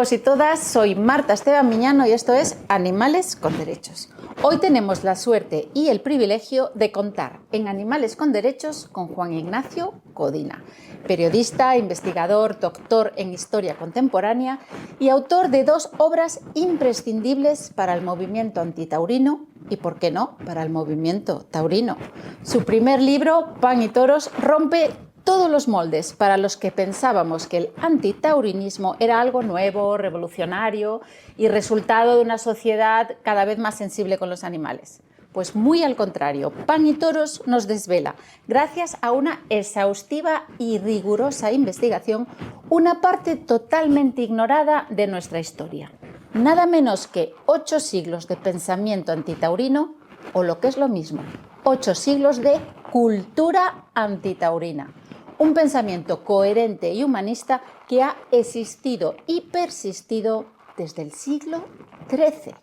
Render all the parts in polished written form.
todos y todas, soy Marta Esteban Miñano y esto es Animales con Derechos. Hoy tenemos la suerte y el privilegio de contar en Animales con Derechos con Juan Ignacio Codina, periodista, investigador, doctor en Historia Contemporánea y autor de dos obras imprescindibles para el movimiento antitaurino y, por qué no, para el movimiento taurino. Su primer libro, Pan y Toros, rompe todos los moldes para los que pensábamos que el antitaurinismo era algo nuevo, revolucionario y resultado de una sociedad cada vez más sensible con los animales. Pues muy al contrario, Pan y Toros nos desvela, gracias a una exhaustiva y rigurosa investigación, una parte totalmente ignorada de nuestra historia. Nada menos que 8 siglos de pensamiento antitaurino, o lo que es lo mismo, 8 siglos de cultura antitaurina. Un pensamiento coherente y humanista que ha existido y persistido desde el siglo XIII.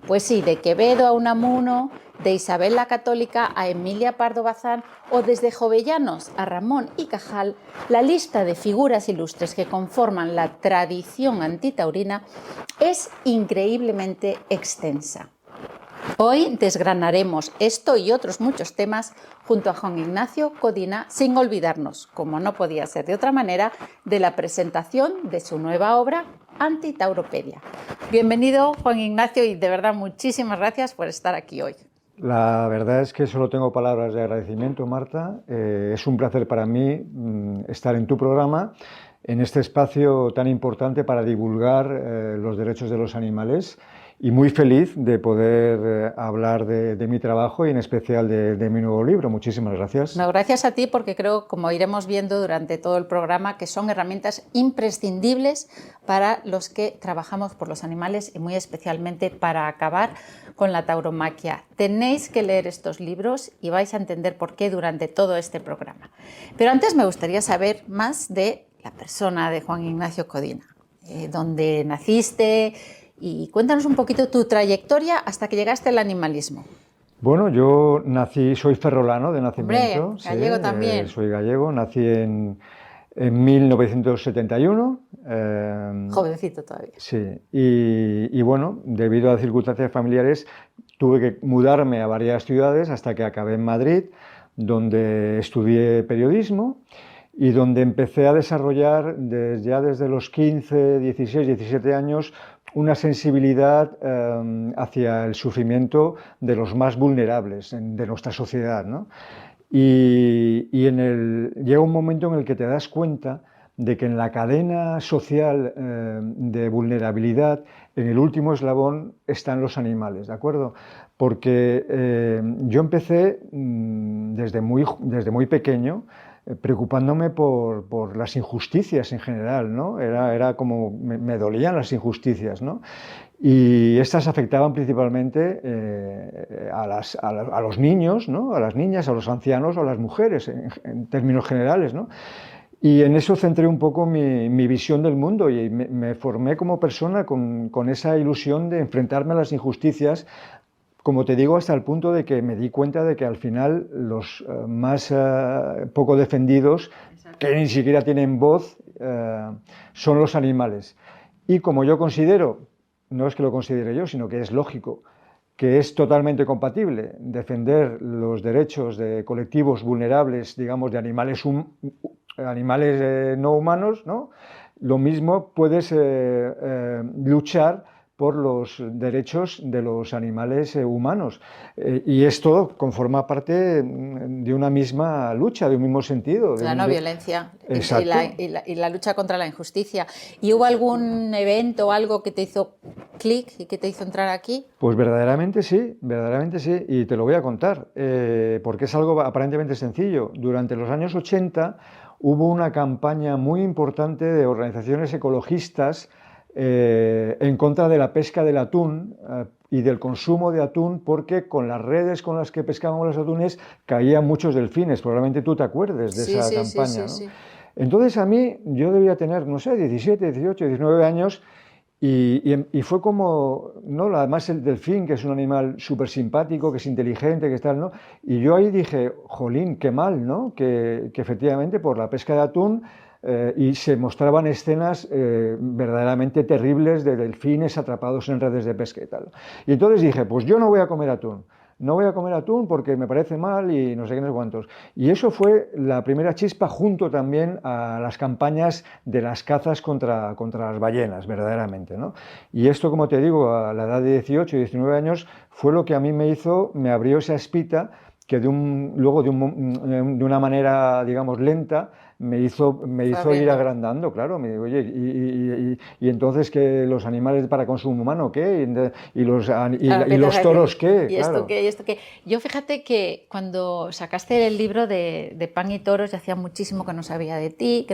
Pues sí, de Quevedo a Unamuno, de Isabel la Católica a Emilia Pardo Bazán o desde Jovellanos a Ramón y Cajal, la lista de figuras ilustres que conforman la tradición antitaurina es increíblemente extensa. Hoy desgranaremos esto y otros muchos temas junto a Juan Ignacio Codina, sin olvidarnos, como no podía ser de otra manera, de la presentación de su nueva obra, Antitauropedia. Bienvenido, Juan Ignacio, y de verdad muchísimas gracias por estar aquí hoy. La verdad es que solo tengo palabras de agradecimiento, Marta. Es un placer para mí estar en tu programa, en este espacio tan importante para divulgar los derechos de los animales. Y muy feliz de poder hablar de mi trabajo y en especial de mi nuevo libro. Muchísimas gracias. No, gracias a ti, porque creo, como iremos viendo durante todo el programa, que son herramientas imprescindibles para los que trabajamos por los animales y muy especialmente para acabar con la tauromaquia. Tenéis que leer estos libros y vais a entender por qué durante todo este programa. Pero antes me gustaría saber más de la persona de Juan Ignacio Codina, dónde naciste. Y cuéntanos un poquito tu trayectoria hasta que llegaste al animalismo. Bueno, yo soy ferrolano de nacimiento. Hombre, gallego también. Soy gallego, nací en 1971. Jovencito todavía. Sí, y bueno, debido a circunstancias familiares tuve que mudarme a varias ciudades hasta que acabé en Madrid, donde estudié periodismo y donde empecé a desarrollar ya desde los 15, 16, 17 años una sensibilidad hacia el sufrimiento de los más vulnerables de nuestra sociedad, ¿no? Llega un momento en el que te das cuenta de que en la cadena social de vulnerabilidad, en el último eslabón están los animales, ¿de acuerdo? Porque yo empecé desde muy pequeño preocupándome por las injusticias en general, ¿no? Era como me dolían las injusticias, ¿no? Y estas afectaban principalmente a los niños, ¿no? A las niñas, a los ancianos o a las mujeres en términos generales, ¿no? Y en eso centré un poco mi visión del mundo y me formé como persona con esa ilusión de enfrentarme a las injusticias, como te digo, hasta el punto de que me di cuenta de que al final los más poco defendidos, que ni siquiera tienen voz, son los animales. Y como yo considero, no es que lo considere yo, sino que es lógico, que es totalmente compatible defender los derechos de colectivos vulnerables, digamos, de animales no humanos, ¿no? Lo mismo puedes luchar por los derechos de los animales humanos. Y esto conforma parte de una misma lucha, de un mismo sentido. La no violencia y la lucha contra la injusticia. ¿Y hubo algún evento o algo que te hizo clic y que te hizo entrar aquí? Pues verdaderamente sí, y te lo voy a contar, porque es algo aparentemente sencillo. Durante los años 80 hubo una campaña muy importante de organizaciones ecologistas en contra de la pesca del atún y del consumo de atún, porque con las redes con las que pescaban los atunes caían muchos delfines. Probablemente tú te acuerdes de esa campaña, ¿no? Sí. Entonces yo debía tener, no sé, 17, 18, 19 años y fue como, ¿no? Además el delfín, que es un animal súper simpático, que es inteligente, que es tal, ¿no? Y yo ahí dije, jolín, qué mal, ¿no? Que efectivamente por la pesca de atún y se mostraban escenas verdaderamente terribles de delfines atrapados en redes de pesca y tal. Y entonces dije, pues yo no voy a comer atún. No voy a comer atún porque me parece mal y no sé qué, no sé cuántos. Y eso fue la primera chispa junto también a las campañas de las cazas contra las ballenas, verdaderamente, ¿no? Y esto, como te digo, a la edad de 18 y 19 años, fue lo que a mí me abrió esa espita que luego de una manera, digamos, lenta, me hizo ir agrandando, claro. Me digo, oye, y entonces que los animales para consumo humano, ¿qué? Claro, Y los toros, ¿qué? ¿y esto Claro. qué? ¿Y esto qué? Yo fíjate que cuando sacaste el libro de Pan y Toros, ya hacía muchísimo que no sabía de ti,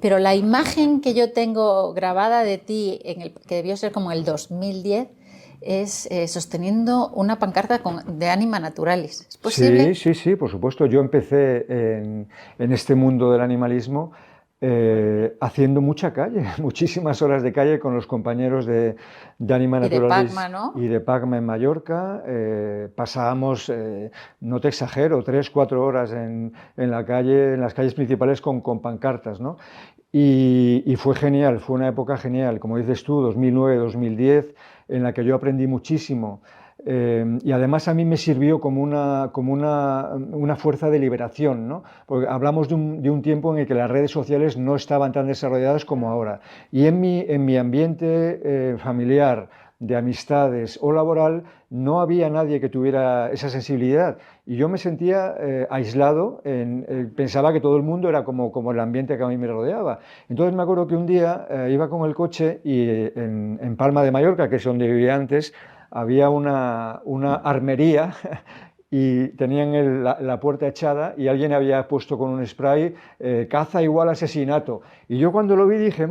pero la imagen que yo tengo grabada de ti, que debió ser como el 2010, es sosteniendo una pancarta de Anima Naturalis. ¿Es Sí, posible? sí, sí, por supuesto. Yo empecé en este mundo del animalismo haciendo mucha calle, muchísimas horas de calle con los compañeros de Anima Y de Pacma, Naturalis ¿no? y de Pacma en Mallorca. Pasábamos, no te exagero, 3, 4 horas en la calle, en las calles principales con pancartas, ¿no? Y fue genial, fue una época genial, como dices tú, 2009, 2010, en la que yo aprendí muchísimo. Y además a mí me sirvió como una fuerza de liberación, ¿no? Porque hablamos de un tiempo en el que las redes sociales no estaban tan desarrolladas como ahora. Y en mi ambiente familiar, de amistades o laboral, no había nadie que tuviera esa sensibilidad. Y yo me sentía aislado, pensaba que todo el mundo era como el ambiente que a mí me rodeaba. Entonces me acuerdo que un día iba con el coche y en Palma de Mallorca, que es donde vivía antes, había una armería y tenían la puerta echada y alguien había puesto con un spray caza igual asesinato. Y yo cuando lo vi dije,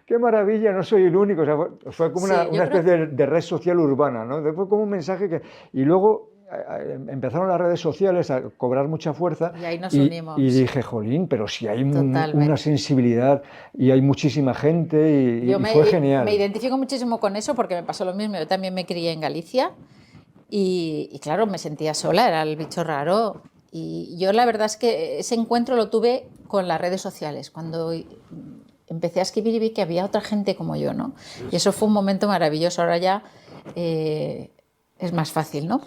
qué maravilla, no soy el único. O sea, fue como una, Sí, yo una creo. especie de red social urbana, ¿no? Fue como un mensaje que... Y luego empezaron las redes sociales a cobrar mucha fuerza Y ahí nos y unimos, dije, jolín, pero si hay una totalmente. sensibilidad y hay muchísima gente Yo y fue me genial. identifico muchísimo con eso porque me pasó lo mismo. Yo también me crié en Galicia y claro, me sentía sola, era el bicho raro. Y yo la verdad es que ese encuentro lo tuve con las redes sociales, cuando empecé a escribir y vi que había otra gente como yo, ¿no? Y eso fue un momento maravilloso. Ahora ya eh, es más fácil, ¿no?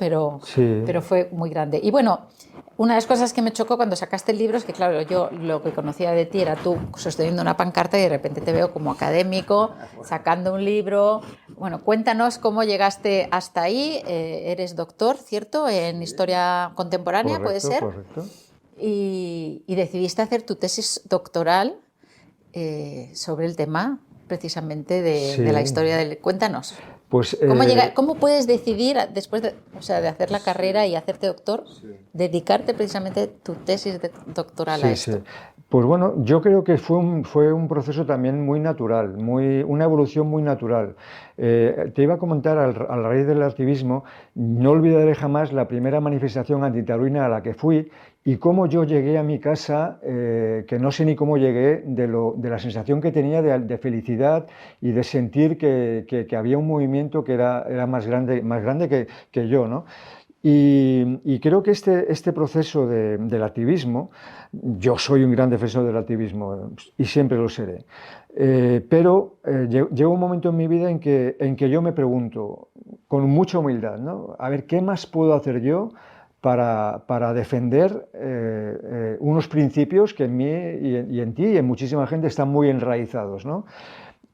Sí, Pero fue muy grande. Y bueno, una de las cosas que me chocó cuando sacaste el libro es que, claro, yo lo que conocía de ti era tú sosteniendo una pancarta y de repente te veo como académico, sacando un libro. Bueno, cuéntanos cómo llegaste hasta ahí. Eres doctor, ¿cierto? En historia contemporánea, ¿puede correcto, ser? correcto. Y decidiste hacer tu tesis doctoral sobre el tema precisamente de la Sí, historia del... Cuéntanos. pues ¿Cómo puedes decidir, después de, o sea, de hacer la carrera y hacerte doctor, dedicarte precisamente tu tesis doctoral a sí, sí. esto? Pues bueno, yo creo que fue un proceso también muy natural, una evolución muy natural. Te iba a comentar, a la raíz del activismo, no olvidaré jamás la primera manifestación antitaurina a la que fui y cómo yo llegué a mi casa, que no sé ni cómo llegué, de la sensación que tenía de felicidad y de sentir que había un movimiento que era más grande que yo, ¿no? Y creo que este proceso del activismo, yo soy un gran defensor del activismo y siempre lo seré, pero llega un momento en mi vida en que yo me pregunto, con mucha humildad, ¿no? A ver, ¿qué más puedo hacer yo para defender unos principios que en mí y en ti y en muchísima gente están muy enraizados, ¿no?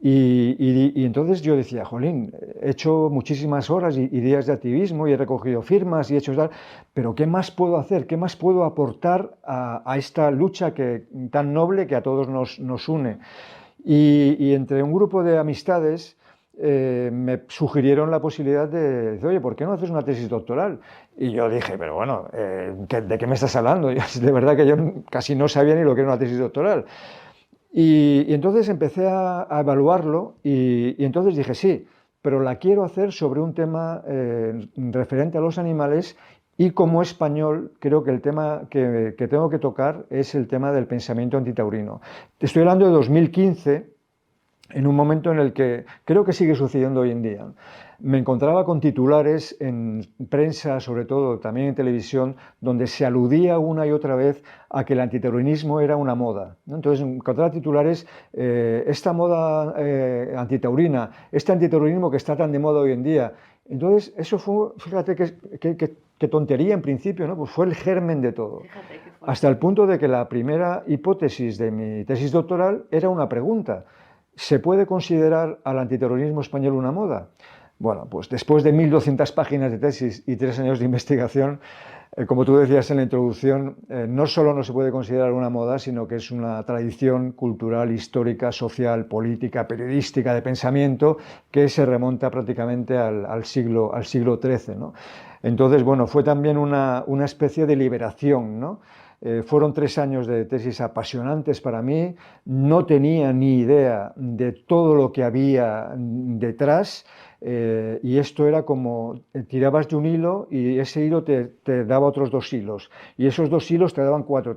Y entonces yo decía, jolín, he hecho muchísimas horas y días de activismo y he recogido firmas y he hecho tal, pero ¿qué más puedo hacer? ¿Qué más puedo aportar a esta lucha tan noble que a todos nos une? Y entre un grupo de amistades me sugirieron la posibilidad de decir, oye, ¿por qué no haces una tesis doctoral? Y yo dije, pero bueno, ¿de qué me estás hablando? De verdad que yo casi no sabía ni lo que era una tesis doctoral. Y entonces empecé a evaluarlo y entonces dije, sí, pero la quiero hacer sobre un tema referente a los animales y como español creo que el tema que tengo que tocar es el tema del pensamiento antitaurino. Te estoy hablando de 2015 en un momento en el que creo que sigue sucediendo hoy en día. Me encontraba con titulares en prensa, sobre todo también en televisión, donde se aludía una y otra vez a que el antitaurinismo era una moda, ¿no? Entonces encontraba titulares, esta moda antitaurina, este antitaurismo que está tan de moda hoy en día. Entonces eso fue, fíjate qué tontería en principio, ¿no? Pues fue el germen de todo. Hasta el punto de que la primera hipótesis de mi tesis doctoral era una pregunta. ¿Se puede considerar al antiterrorismo español una moda? Bueno, pues después de 1200 páginas de tesis y 3 años de investigación, como tú decías en la introducción, no solo no se puede considerar una moda, sino que es una tradición cultural, histórica, social, política, periodística, de pensamiento, que se remonta prácticamente al siglo XIII, ¿no? Entonces, bueno, fue también una especie de liberación, ¿no? Fueron 3 años de tesis apasionantes para mí, no tenía ni idea de todo lo que había detrás, y esto era como tirabas de un hilo y ese hilo te daba otros 2 hilos, y esos 2 hilos te daban 4,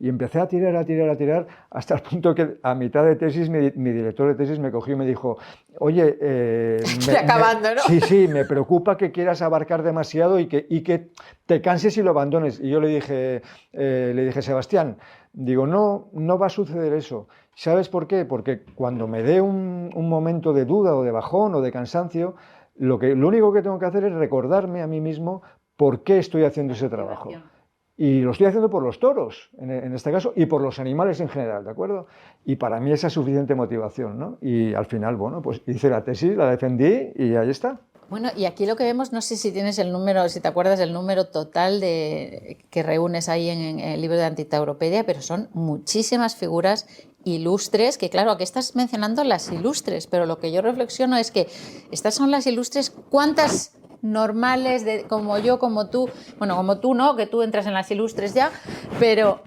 y empecé a tirar, hasta el punto que a mitad de tesis mi director de tesis me cogió y me dijo, oye, estoy acabando, ¿no? Sí, me preocupa que quieras abarcar demasiado y que te canses y lo abandones. Y yo le dije, Sebastián, digo, no va a suceder eso. ¿Sabes por qué? Porque cuando me dé un momento de duda o de bajón o de cansancio, lo único que tengo que hacer es recordarme a mí mismo por qué estoy haciendo ese trabajo. Y lo estoy haciendo por los toros, en este caso, y por los animales en general, ¿de acuerdo? Y para mí esa es suficiente motivación, ¿no? Y al final, bueno, pues hice la tesis, la defendí y ahí está. Bueno, y aquí lo que vemos, no sé si tienes el número, si te acuerdas del número total que reúnes ahí en el libro de Antitauropedia, pero son muchísimas figuras ilustres, que claro, aquí estás mencionando las ilustres, pero lo que yo reflexiono es que estas son las ilustres, ¿cuántas normales, como yo, como tú, bueno, como tú no, que tú entras en las ilustres ya, pero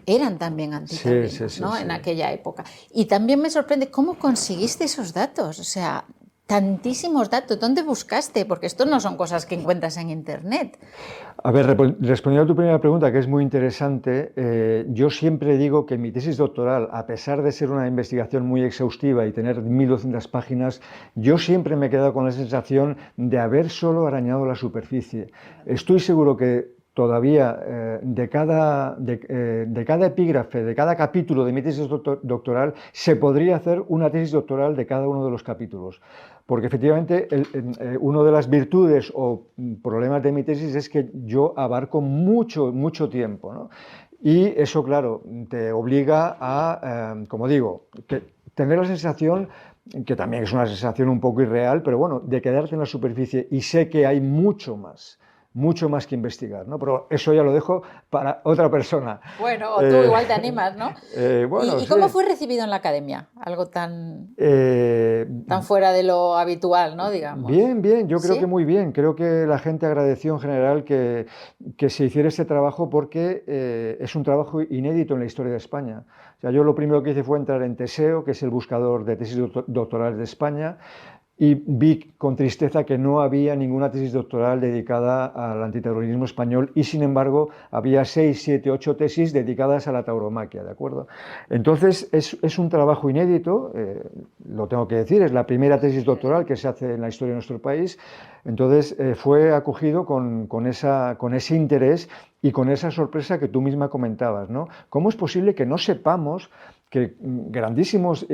eran también antitaurinos, sí, ¿no? Sí. En aquella época. Y también me sorprende cómo conseguiste esos datos, o sea, tantísimos datos. ¿Dónde buscaste? Porque esto no son cosas que encuentras en Internet. A ver, respondiendo a tu primera pregunta, que es muy interesante, yo siempre digo que mi tesis doctoral, a pesar de ser una investigación muy exhaustiva y tener 1200 páginas, yo siempre me he quedado con la sensación de haber solo arañado la superficie. Estoy seguro que todavía de cada epígrafe, de cada capítulo de mi tesis doctoral, se podría hacer una tesis doctoral de cada uno de los capítulos. Porque efectivamente una de las virtudes o problemas de mi tesis es que yo abarco mucho tiempo, ¿no? Y eso, claro, te obliga a, como digo, tener la sensación, que también es una sensación un poco irreal, pero bueno, de quedarte en la superficie, y sé que hay mucho más que investigar, ¿no? Pero eso ya lo dejo para otra persona. Bueno, o tú igual te animas, ¿no? Bueno, ¿Y cómo fue recibido en la academia? Algo tan tan fuera de lo habitual, ¿no? Digamos. Bien, yo creo ¿Sí? que muy bien. Creo que la gente agradeció en general que se hiciera este trabajo porque es un trabajo inédito en la historia de España. O sea, yo lo primero que hice fue entrar en Teseo, que es el buscador de tesis doctorales de España, y vi con tristeza que no había ninguna tesis doctoral dedicada al antiterrorismo español, y sin embargo había 6, 7, 8 tesis dedicadas a la tauromaquia, ¿de acuerdo? Entonces es un trabajo inédito, lo tengo que decir, es la primera tesis doctoral que se hace en la historia de nuestro país. Entonces fue acogido con ese interés y con esa sorpresa que tú misma comentabas, ¿no? ¿Cómo es posible que no sepamos que grandísimos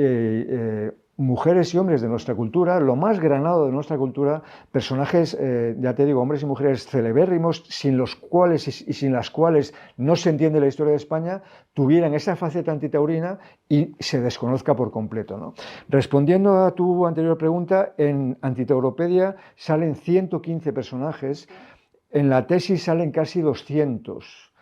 mujeres y hombres de nuestra cultura, lo más granado de nuestra cultura, personajes, ya te digo, hombres y mujeres celebérrimos, sin los cuales y sin las cuales no se entiende la historia de España, tuvieran esa faceta antitaurina y se desconozca por completo, ¿no? Respondiendo a tu anterior pregunta, en Antitauropedia salen 115 personajes, en la tesis salen casi 200.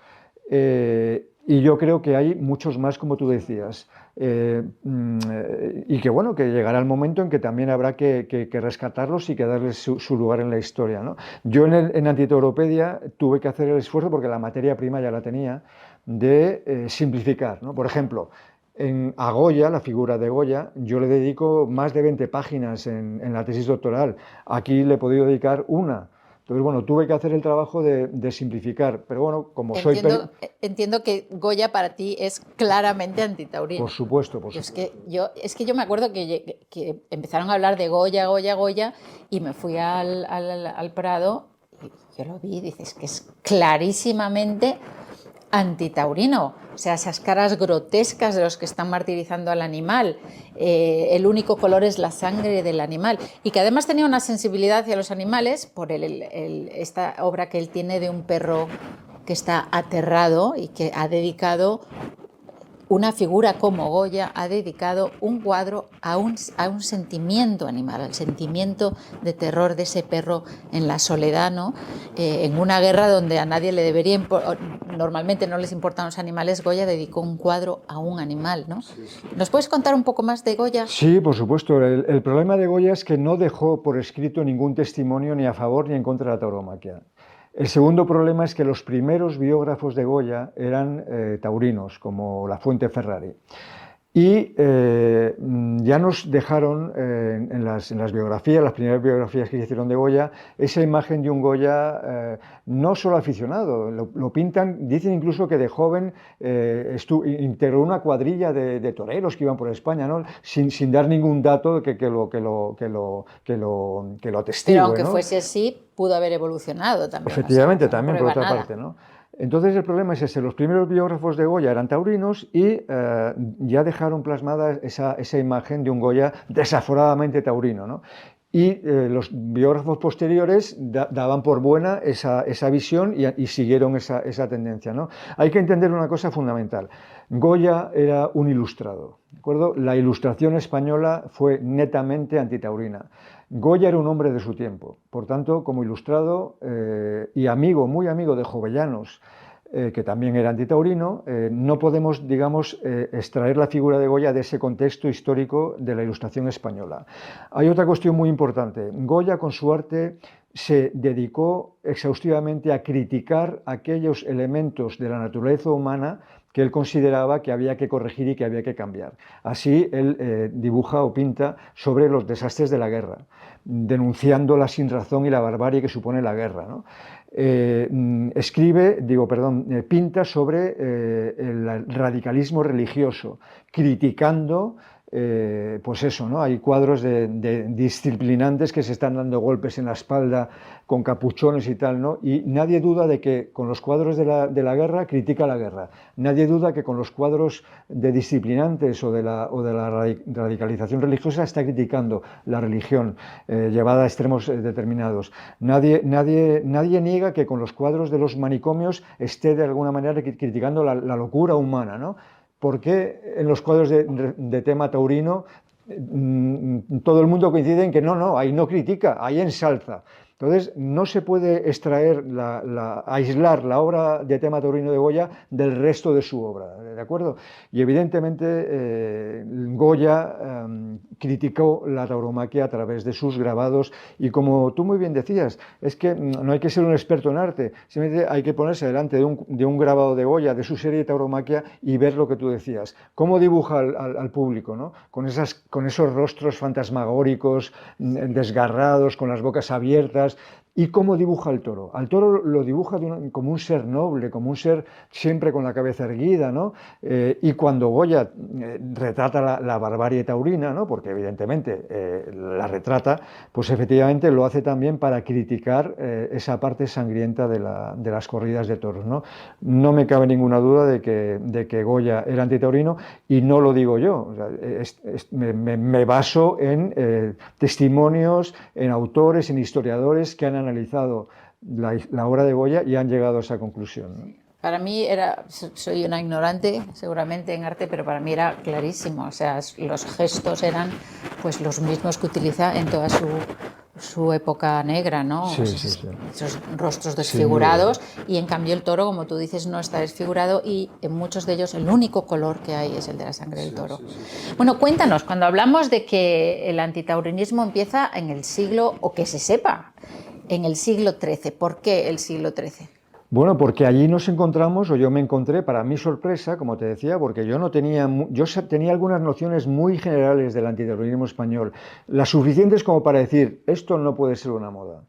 Y yo creo que hay muchos más, como tú decías, y que bueno, que llegará el momento en que también habrá que rescatarlos y que darles su lugar en la historia, ¿no? Yo en Antitauropedia tuve que hacer el esfuerzo, porque la materia prima ya la tenía, de simplificar, ¿no? Por ejemplo, a Goya, la figura de Goya, yo le dedico más de 20 páginas en la tesis doctoral. Aquí le he podido dedicar una. Entonces, bueno, tuve que hacer el trabajo de simplificar, pero bueno, como Entiendo que Goya para ti es claramente antitaurino. Por supuesto, por supuesto. Es que yo me acuerdo que empezaron a hablar de Goya, Goya, Goya, y me fui al Prado y yo lo vi y dices que es clarísimamente antitaurino, o sea, esas caras grotescas de los que están martirizando al animal, el único color es la sangre del animal, y que además tenía una sensibilidad hacia los animales por esta obra que él tiene de un perro que está aterrado y que ha dedicado una figura como Goya, ha dedicado un cuadro a un sentimiento animal, al sentimiento de terror de ese perro en la soledad, ¿no? En una guerra donde a nadie le debería normalmente no les importan los animales, Goya dedicó un cuadro a un animal, ¿no? Sí, sí. ¿Nos puedes contar un poco más de Goya? Sí, por supuesto. El problema de Goya es que no dejó por escrito ningún testimonio ni a favor ni en contra de la tauromaquia. El segundo problema es que los primeros biógrafos de Goya eran taurinos, como La Fuente Ferrari. Y ya nos dejaron en las biografías, las primeras biografías que hicieron de Goya, esa imagen de un Goya no solo aficionado, lo pintan, dicen incluso que de joven integró una cuadrilla de toreros que iban por España, ¿no? sin dar ningún dato que lo atestigue. Pero aunque ¿no? fuese así, pudo haber evolucionado también. Efectivamente, o sea, también por otra parte, ¿no? Entonces el problema es ese, los primeros biógrafos de Goya eran taurinos y ya dejaron plasmada esa imagen de un Goya desaforadamente taurino, ¿no? Y los biógrafos posteriores daban por buena esa visión y siguieron esa tendencia, ¿no? Hay que entender una cosa fundamental. Goya era un ilustrado, ¿de acuerdo? La ilustración española fue netamente antitaurina. Goya era un hombre de su tiempo, por tanto, como ilustrado y amigo, muy amigo de Jovellanos, que también era antitaurino, no podemos, digamos, extraer la figura de Goya de ese contexto histórico de la Ilustración española. Hay otra cuestión muy importante. Goya, con su arte, se dedicó exhaustivamente a criticar aquellos elementos de la naturaleza humana que él consideraba que había que corregir y que había que cambiar. Así él dibuja o pinta sobre los desastres de la guerra, denunciando la sinrazón y la barbarie que supone la guerra, ¿no? Pinta sobre el radicalismo religioso, criticando pues eso, ¿no? Hay cuadros de disciplinantes que se están dando golpes en la espalda con capuchones y tal, ¿no? Y nadie duda de que con los cuadros de la guerra critica la guerra. Nadie duda que con los cuadros de disciplinantes o de la radicalización religiosa está criticando la religión llevada a extremos determinados. Nadie niega que con los cuadros de los manicomios esté de alguna manera criticando la locura humana, ¿no? ¿Por qué en los cuadros de tema taurino todo el mundo coincide en que no, ahí no critica, ahí ensalza? Entonces, no se puede extraer, aislar la obra de tema taurino de Goya del resto de su obra, ¿de acuerdo? Y evidentemente Goya criticó la tauromaquia a través de sus grabados y como tú muy bien decías, es que no hay que ser un experto en arte, simplemente hay que ponerse delante de un grabado de Goya, de su serie de tauromaquia y ver lo que tú decías, cómo dibuja al público, ¿no? Con esos rostros fantasmagóricos, desgarrados, con las bocas abiertas. ¿Y cómo dibuja al toro? Al toro lo dibuja como un ser noble, como un ser siempre con la cabeza erguida, ¿no? Y cuando Goya retrata la barbarie taurina, ¿no? Porque evidentemente la retrata, pues efectivamente lo hace también para criticar esa parte sangrienta de las corridas de toros, ¿no? No me cabe ninguna duda de que Goya era antitaurino y no lo digo yo, o sea, me baso en testimonios, en autores, en historiadores que han analizado la obra de Goya y han llegado a esa conclusión, ¿no? Para mí soy una ignorante seguramente en arte, pero para mí era clarísimo, o sea, los gestos eran pues los mismos que utiliza en toda su época negra, ¿no? Sí, esos rostros desfigurados, y en cambio el toro, como tú dices, no está desfigurado y en muchos de ellos el único color que hay es el de la sangre del toro. Bueno, cuéntanos, cuando hablamos de que el antitaurinismo empieza en el siglo, o que se sepa, en el siglo XIII, ¿por qué el siglo XIII? Bueno, porque allí nos encontramos, o yo me encontré, para mi sorpresa, como te decía, porque yo tenía algunas nociones muy generales del antitaurismo español, las suficientes como para decir, esto no puede ser una moda.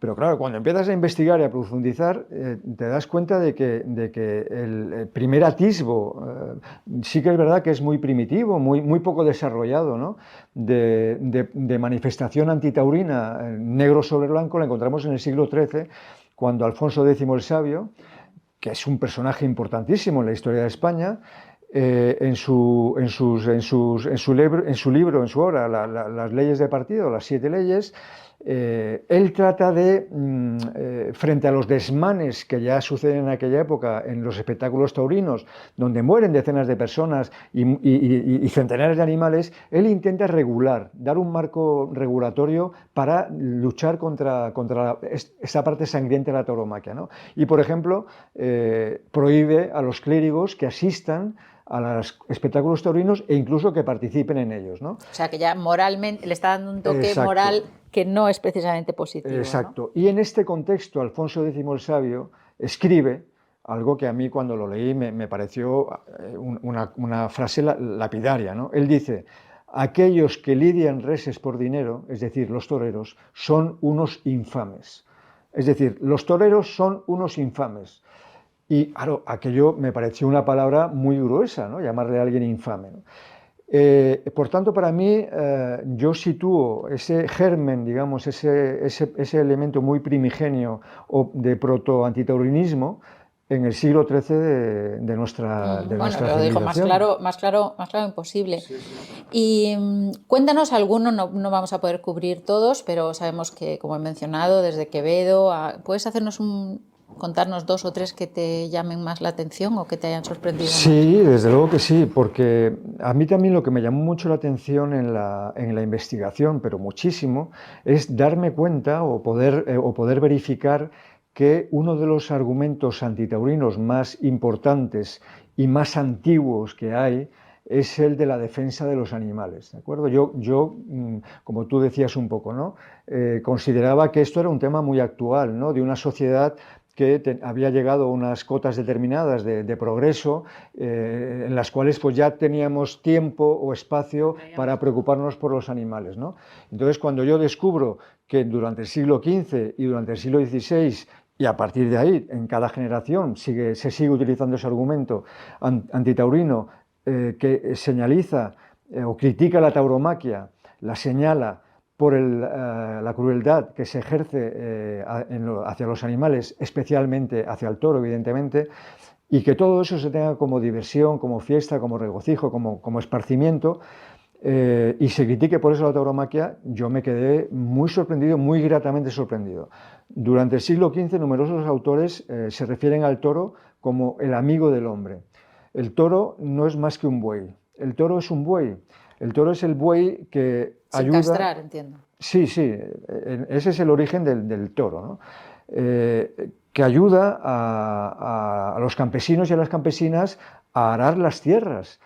Pero claro, cuando empiezas a investigar y a profundizar, te das cuenta de que el primer atisbo sí que es verdad que es muy primitivo, muy poco desarrollado, ¿no? de manifestación antitaurina, negro sobre blanco, la encontramos en el siglo XIII, cuando Alfonso X el Sabio, que es un personaje importantísimo en la historia de España, en su libro, en su obra, las leyes de partido, las 7 leyes, él trata de, frente a los desmanes que ya suceden en aquella época en los espectáculos taurinos, donde mueren decenas de personas y centenares de animales, él intenta regular, dar un marco regulatorio para luchar contra esa parte sangrienta de la tauromaquia, ¿no? Y, por ejemplo, prohíbe a los clérigos que asistan a los espectáculos taurinos e incluso que participen en ellos, ¿no? O sea, que ya moralmente le está dando un toque Exacto. moral que no es precisamente positivo. Exacto. ¿No? Y en este contexto, Alfonso X el Sabio escribe algo que a mí cuando lo leí me pareció una frase lapidaria, ¿no? Él dice: aquellos que lidian reses por dinero, es decir, los toreros, son unos infames. Es decir, los toreros son unos infames. Y claro, aquello me pareció una palabra muy gruesa, ¿no? Llamarle a alguien infame, ¿no? Por tanto, para mí, yo sitúo ese germen, digamos, ese elemento muy primigenio de proto-antitaurinismo en el siglo XIII de nuestra Bueno, nuestra lo dijo civilización. más claro imposible. Sí, sí. Y cuéntanos alguno, no vamos a poder cubrir todos, pero sabemos que, como he mencionado, desde Quevedo, ¿puedes contarnos 2 o 3 que te llamen más la atención o que te hayan sorprendido más? Sí, desde luego que sí, porque a mí también lo que me llamó mucho la atención en la investigación, pero muchísimo, es darme cuenta o poder verificar que uno de los argumentos antitaurinos más importantes y más antiguos que hay es el de la defensa de los animales, ¿de acuerdo? Yo como tú decías un poco, ¿no? Consideraba que esto era un tema muy actual, ¿no? De una sociedad que había llegado a unas cotas determinadas de progreso, en las cuales pues ya teníamos tiempo o espacio para preocuparnos por los animales, ¿no? Entonces, cuando yo descubro que durante el siglo XV y durante el siglo XVI, y a partir de ahí, en cada generación, se sigue utilizando ese argumento antitaurino, que señaliza o critica la tauromaquia, la señala por la crueldad que se ejerce hacia los animales, especialmente hacia el toro, evidentemente, y que todo eso se tenga como diversión, como fiesta, como regocijo, como esparcimiento, y se critique por eso la tauromaquia, yo me quedé muy sorprendido, muy gratamente sorprendido. Durante el siglo XV, numerosos autores se refieren al toro como el amigo del hombre. El toro no es más que un buey. El toro es un buey. El toro es el buey que ayuda... Sin castrar, entiendo. Sí, ese es el origen del toro, ¿no? Que ayuda a los campesinos y a las campesinas a arar las tierras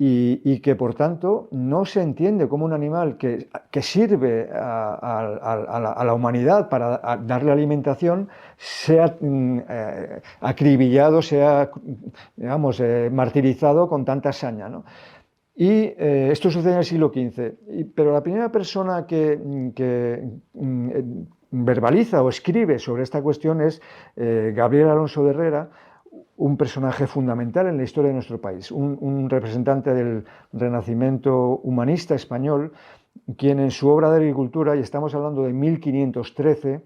y que por tanto no se entiende como un animal que sirve a la humanidad para darle alimentación, sea acribillado, sea, digamos, martirizado con tanta saña, ¿no? Y esto sucede en el siglo XV, pero la primera persona que verbaliza o escribe sobre esta cuestión es Gabriel Alonso de Herrera, un personaje fundamental en la historia de nuestro país, un representante del Renacimiento humanista español, quien en su obra de agricultura, y estamos hablando de 1513,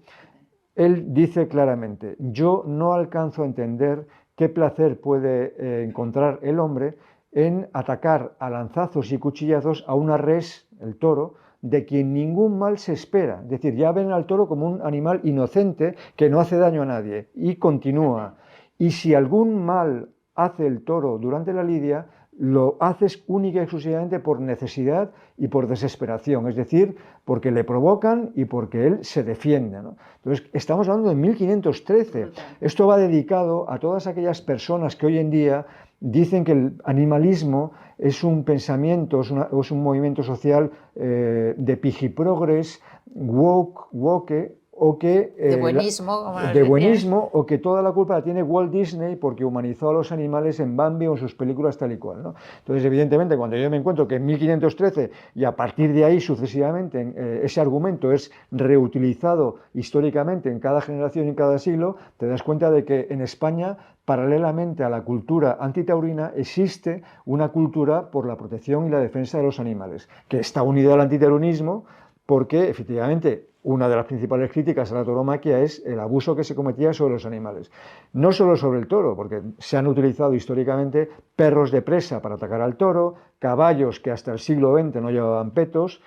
él dice claramente: yo no alcanzo a entender qué placer puede encontrar el hombre en atacar a lanzazos y cuchillazos a una res, el toro, de quien ningún mal se espera. Es decir, ya ven al toro como un animal inocente que no hace daño a nadie. Y continúa: y si algún mal hace el toro durante la lidia, lo haces única y exclusivamente por necesidad y por desesperación, es decir, porque le provocan y porque él se defiende, ¿no? Entonces, estamos hablando de 1513. Esto va dedicado a todas aquellas personas que hoy en día dicen que el animalismo es un pensamiento, es un movimiento social de pijiprogres, woke, o que... de buenismo. Como de buenismo, o que toda la culpa la tiene Walt Disney porque humanizó a los animales en Bambi o en sus películas tal y cual, ¿no? Entonces, evidentemente, cuando yo me encuentro que en 1513 y a partir de ahí sucesivamente ese argumento es reutilizado históricamente en cada generación y en cada siglo, te das cuenta de que en España, paralelamente a la cultura antitaurina, existe una cultura por la protección y la defensa de los animales, que está unida al antitauronismo porque, efectivamente, una de las principales críticas a la tauromaquia es el abuso que se cometía sobre los animales. No solo sobre el toro, porque se han utilizado históricamente perros de presa para atacar al toro, caballos que hasta el siglo XX no llevaban petos,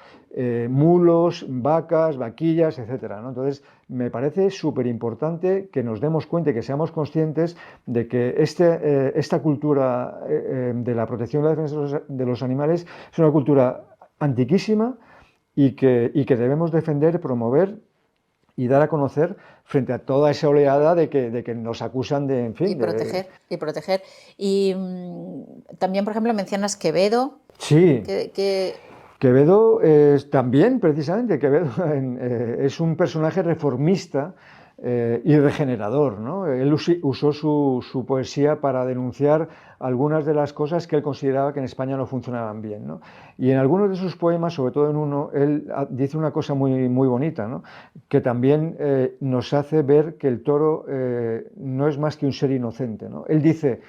mulos, vacas, vaquillas, etc., ¿no? Entonces, me parece súper importante que nos demos cuenta y que seamos conscientes de que esta cultura de la protección y la defensa de los animales es una cultura antiquísima y que debemos defender, promover y dar a conocer frente a toda esa oleada de que nos acusan de, en fin... Y proteger. Y también, por ejemplo, mencionas Quevedo. Sí. Quevedo también, precisamente, Quevedo es un personaje reformista y regenerador, ¿no? Él usó su poesía para denunciar algunas de las cosas que él consideraba que en España no funcionaban bien, ¿no? Y en algunos de sus poemas, sobre todo en uno, él dice una cosa muy, muy bonita, ¿no? Que también nos hace ver que el toro no es más que un ser inocente, ¿no? Él dice,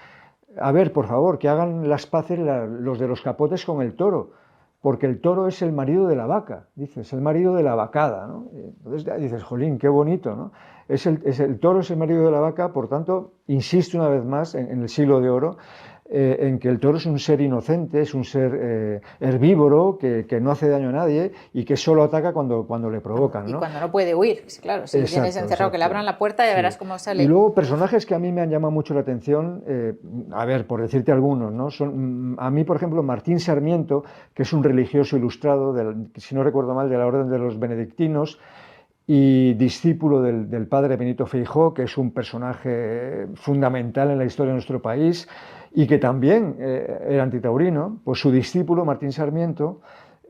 a ver, por favor, que hagan las paces los de los capotes con el toro, porque el toro es el marido de la vaca, dice, es el marido de la vacada, ¿no? Entonces dices, jolín, qué bonito, ¿no? El toro es el marido de la vaca, por tanto, insiste una vez más en el siglo de oro, en que el toro es un ser inocente, es un ser herbívoro, que no hace daño a nadie y que solo ataca cuando le provocan, ¿no? Y cuando no puede huir, claro, si tienes encerrado, que le abran la puerta y ya verás cómo sale. Y luego personajes que a mí me han llamado mucho la atención, a ver, por decirte algunos, ¿no? A mí, por ejemplo, Martín Sarmiento, que es un religioso ilustrado, si no recuerdo mal, de la Orden de los Benedictinos, y discípulo del padre Benito Feijóo, que es un personaje fundamental en la historia de nuestro país y que también era antitaurino, pues su discípulo, Martín Sarmiento,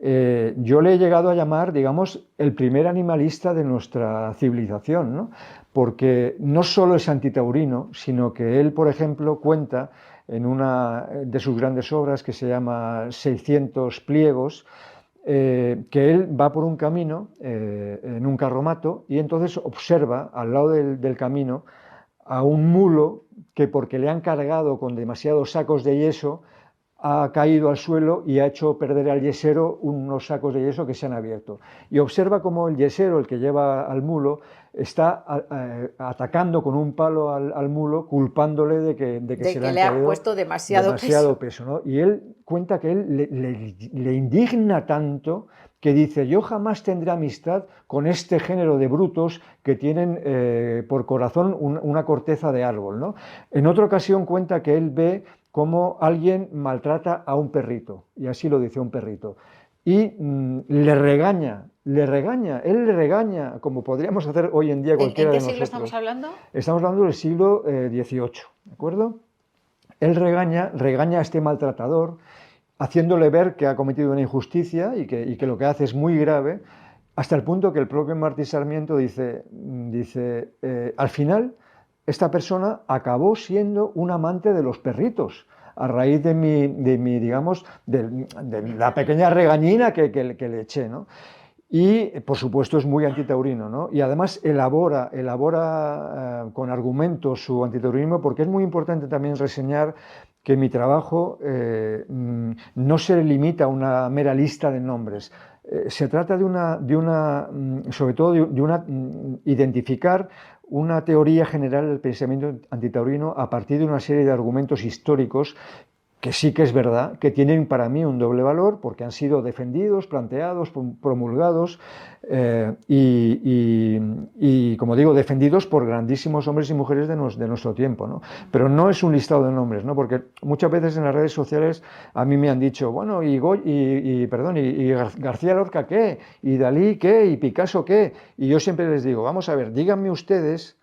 yo le he llegado a llamar, digamos, el primer animalista de nuestra civilización, ¿no? Porque no solo es antitaurino, sino que él, por ejemplo, cuenta en una de sus grandes obras que se llama 600 pliegos, que él va por un camino en un carromato y entonces observa al lado del camino a un mulo que, porque le han cargado con demasiados sacos de yeso, ha caído al suelo y ha hecho perder al yesero unos sacos de yeso que se han abierto. Y observa cómo el yesero, el que lleva al mulo, está atacando con un palo al mulo, culpándole de que se le ha puesto demasiado peso, ¿no? Y él cuenta que le indigna tanto que dice, yo jamás tendré amistad con este género de brutos que tienen por corazón una corteza de árbol, ¿no? En otra ocasión cuenta que él ve cómo alguien maltrata a un perrito, y así lo dice, un perrito, y le regaña, él le regaña, como podríamos hacer hoy en día cualquiera de nosotros. ¿En qué siglo estamos hablando? Estamos hablando del siglo XVIII, ¿de acuerdo? Él regaña a este maltratador, haciéndole ver que ha cometido una injusticia y que lo que hace es muy grave, hasta el punto que el propio Martín Sarmiento dice al final, esta persona acabó siendo un amante de los perritos, a raíz de digamos, de la pequeña regañina que le eché, ¿no? Y, por supuesto, es muy antitaurino, ¿no? Y además elabora con argumentos su antitaurismo, porque es muy importante también reseñar que mi trabajo no se limita a una mera lista de nombres. Se trata sobre todo de identificar una teoría general del pensamiento antitaurino a partir de una serie de argumentos históricos que sí que es verdad, que tienen para mí un doble valor porque han sido defendidos, planteados, promulgados y, como digo, defendidos por grandísimos hombres y mujeres de nuestro tiempo, ¿no? Pero no es un listado de nombres, ¿no? Porque muchas veces en las redes sociales a mí me han dicho, bueno, y García Lorca ¿qué? ¿Y Dalí qué? ¿Y Picasso qué? Y yo siempre les digo, vamos a ver, díganme ustedes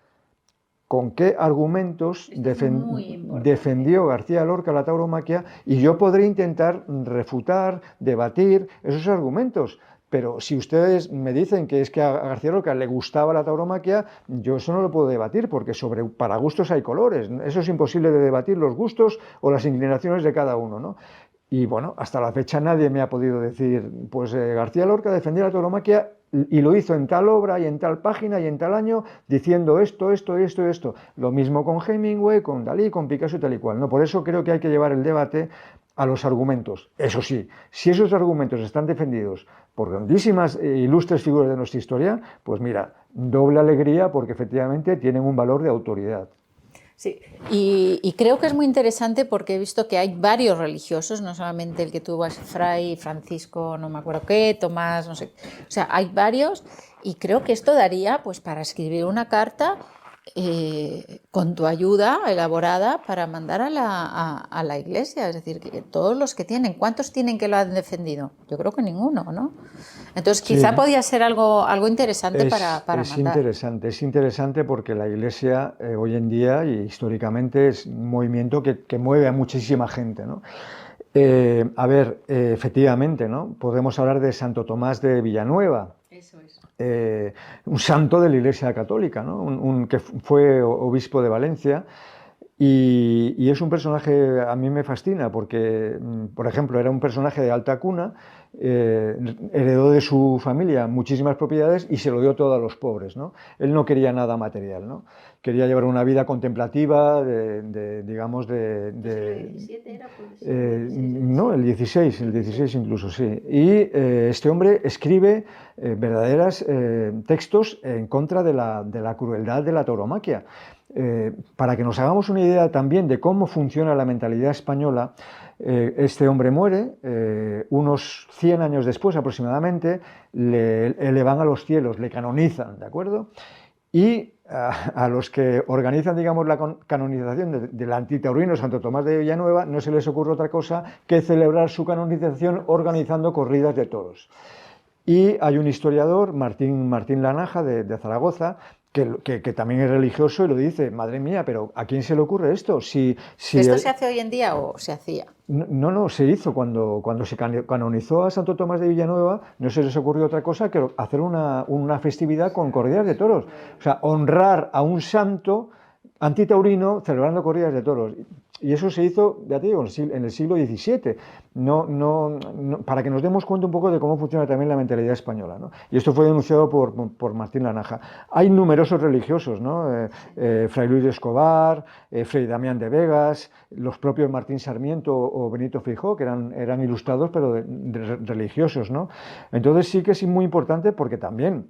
con qué argumentos defendió García Lorca la tauromaquia y yo podré intentar refutar, debatir esos argumentos, pero si ustedes me dicen que es que a García Lorca le gustaba la tauromaquia, yo eso no lo puedo debatir, porque para gustos hay colores, eso es imposible de debatir, los gustos o las inclinaciones de cada uno, ¿no? Y bueno, hasta la fecha nadie me ha podido decir, pues García Lorca defendía la tauromaquia y lo hizo en tal obra y en tal página y en tal año, diciendo esto, esto, esto, esto. Lo mismo con Hemingway, con Dalí, con Picasso y tal y cual, ¿no? Por eso creo que hay que llevar el debate a los argumentos. Eso sí, si esos argumentos están defendidos por grandísimas e ilustres figuras de nuestra historia, pues mira, doble alegría porque efectivamente tienen un valor de autoridad. Sí, y creo que es muy interesante porque he visto que hay varios religiosos, no solamente el que tuvo es Fray Francisco, no me acuerdo qué, Tomás, no sé, o sea, hay varios, y creo que esto daría pues para escribir una carta con tu ayuda elaborada para mandar a la iglesia, es decir, que todos los que tienen, ¿cuántos tienen que lo han defendido? Yo creo que ninguno, ¿no? Entonces quizá sí, podía ser algo interesante para mandar. Es interesante porque la iglesia hoy en día y históricamente es un movimiento que mueve a muchísima gente, ¿no? Efectivamente, ¿no? Podemos hablar de Santo Tomás de Villanueva. Eso es. Un santo de la Iglesia Católica, ¿no? Que fue obispo de Valencia y es un personaje, a mí me fascina porque, por ejemplo, era un personaje de alta cuna, heredó de su familia muchísimas propiedades y se lo dio todo a los pobres, ¿no? Él no quería nada material, ¿no? Quería llevar una vida contemplativa, digamos, ¿El 17 era? No, el 16 incluso, sí. Y este hombre escribe verdaderos textos en contra de la crueldad de la tauromaquia. Para que nos hagamos una idea también de cómo funciona la mentalidad española, este hombre muere, unos 100 años después aproximadamente, le elevan a los cielos, le canonizan, ¿de acuerdo? Y a los que organizan, digamos, la canonización del antitaurino Santo Tomás de Villanueva no se les ocurre otra cosa que celebrar su canonización organizando corridas de toros. Y hay un historiador, Martín Lanaja, de Zaragoza, que también es religioso y lo dice, madre mía, pero ¿a quién se le ocurre esto? ¿Esto se hace hoy en día o se hacía? No, se hizo cuando se canonizó a Santo Tomás de Villanueva, no se les ocurrió otra cosa que hacer una festividad con corridas de toros. O sea, honrar a un santo antitaurino celebrando corridas de toros. Y eso se hizo, ya te digo, en el siglo XVII, para que nos demos cuenta un poco de cómo funciona también la mentalidad española, ¿no? Y esto fue denunciado por Martín Lanaja. Hay numerosos religiosos, ¿no? Fray Luis de Escobar, Fray Damián de Vegas, los propios Martín Sarmiento o Benito Feijóo, que eran ilustrados pero religiosos, ¿no? Entonces sí que es muy importante porque también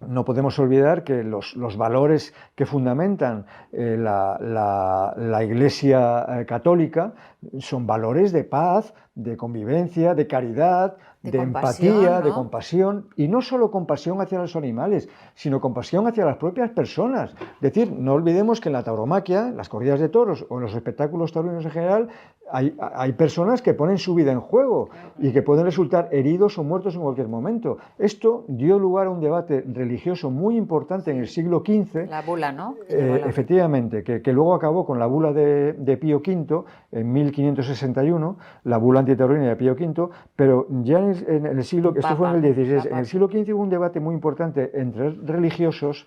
no podemos olvidar que los valores que fundamentan la Iglesia católica son valores de paz, de convivencia, de caridad, de empatía, ¿no? De compasión, y no solo compasión hacia los animales, sino compasión hacia las propias personas. Es decir, no olvidemos que en la tauromaquia, en las corridas de toros o en los espectáculos taurinos en general, hay personas que ponen su vida en juego y que pueden resultar heridos o muertos en cualquier momento. Esto dio lugar a un debate religioso muy importante en el siglo XV. La bula, ¿no? Efectivamente, que luego acabó con la bula de Pío V en 1561, la bula antitaurina de Pío V, pero ya en el siglo, esto fue en el XVI, en el siglo XV hubo un debate muy importante entre religiosos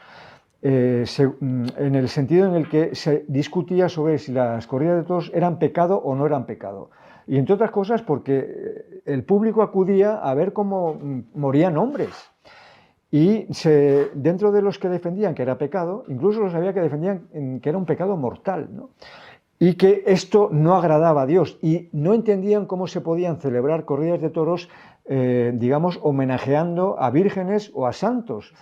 en el sentido en el que se discutía sobre si las corridas de toros eran pecado o no eran pecado. Y entre otras cosas porque el público acudía a ver cómo morían hombres. Y dentro de los que defendían que era pecado, incluso los había que defendían que era un pecado mortal, ¿no? Y que esto no agradaba a Dios y no entendían cómo se podían celebrar corridas de toros, digamos, homenajeando a vírgenes o a santos.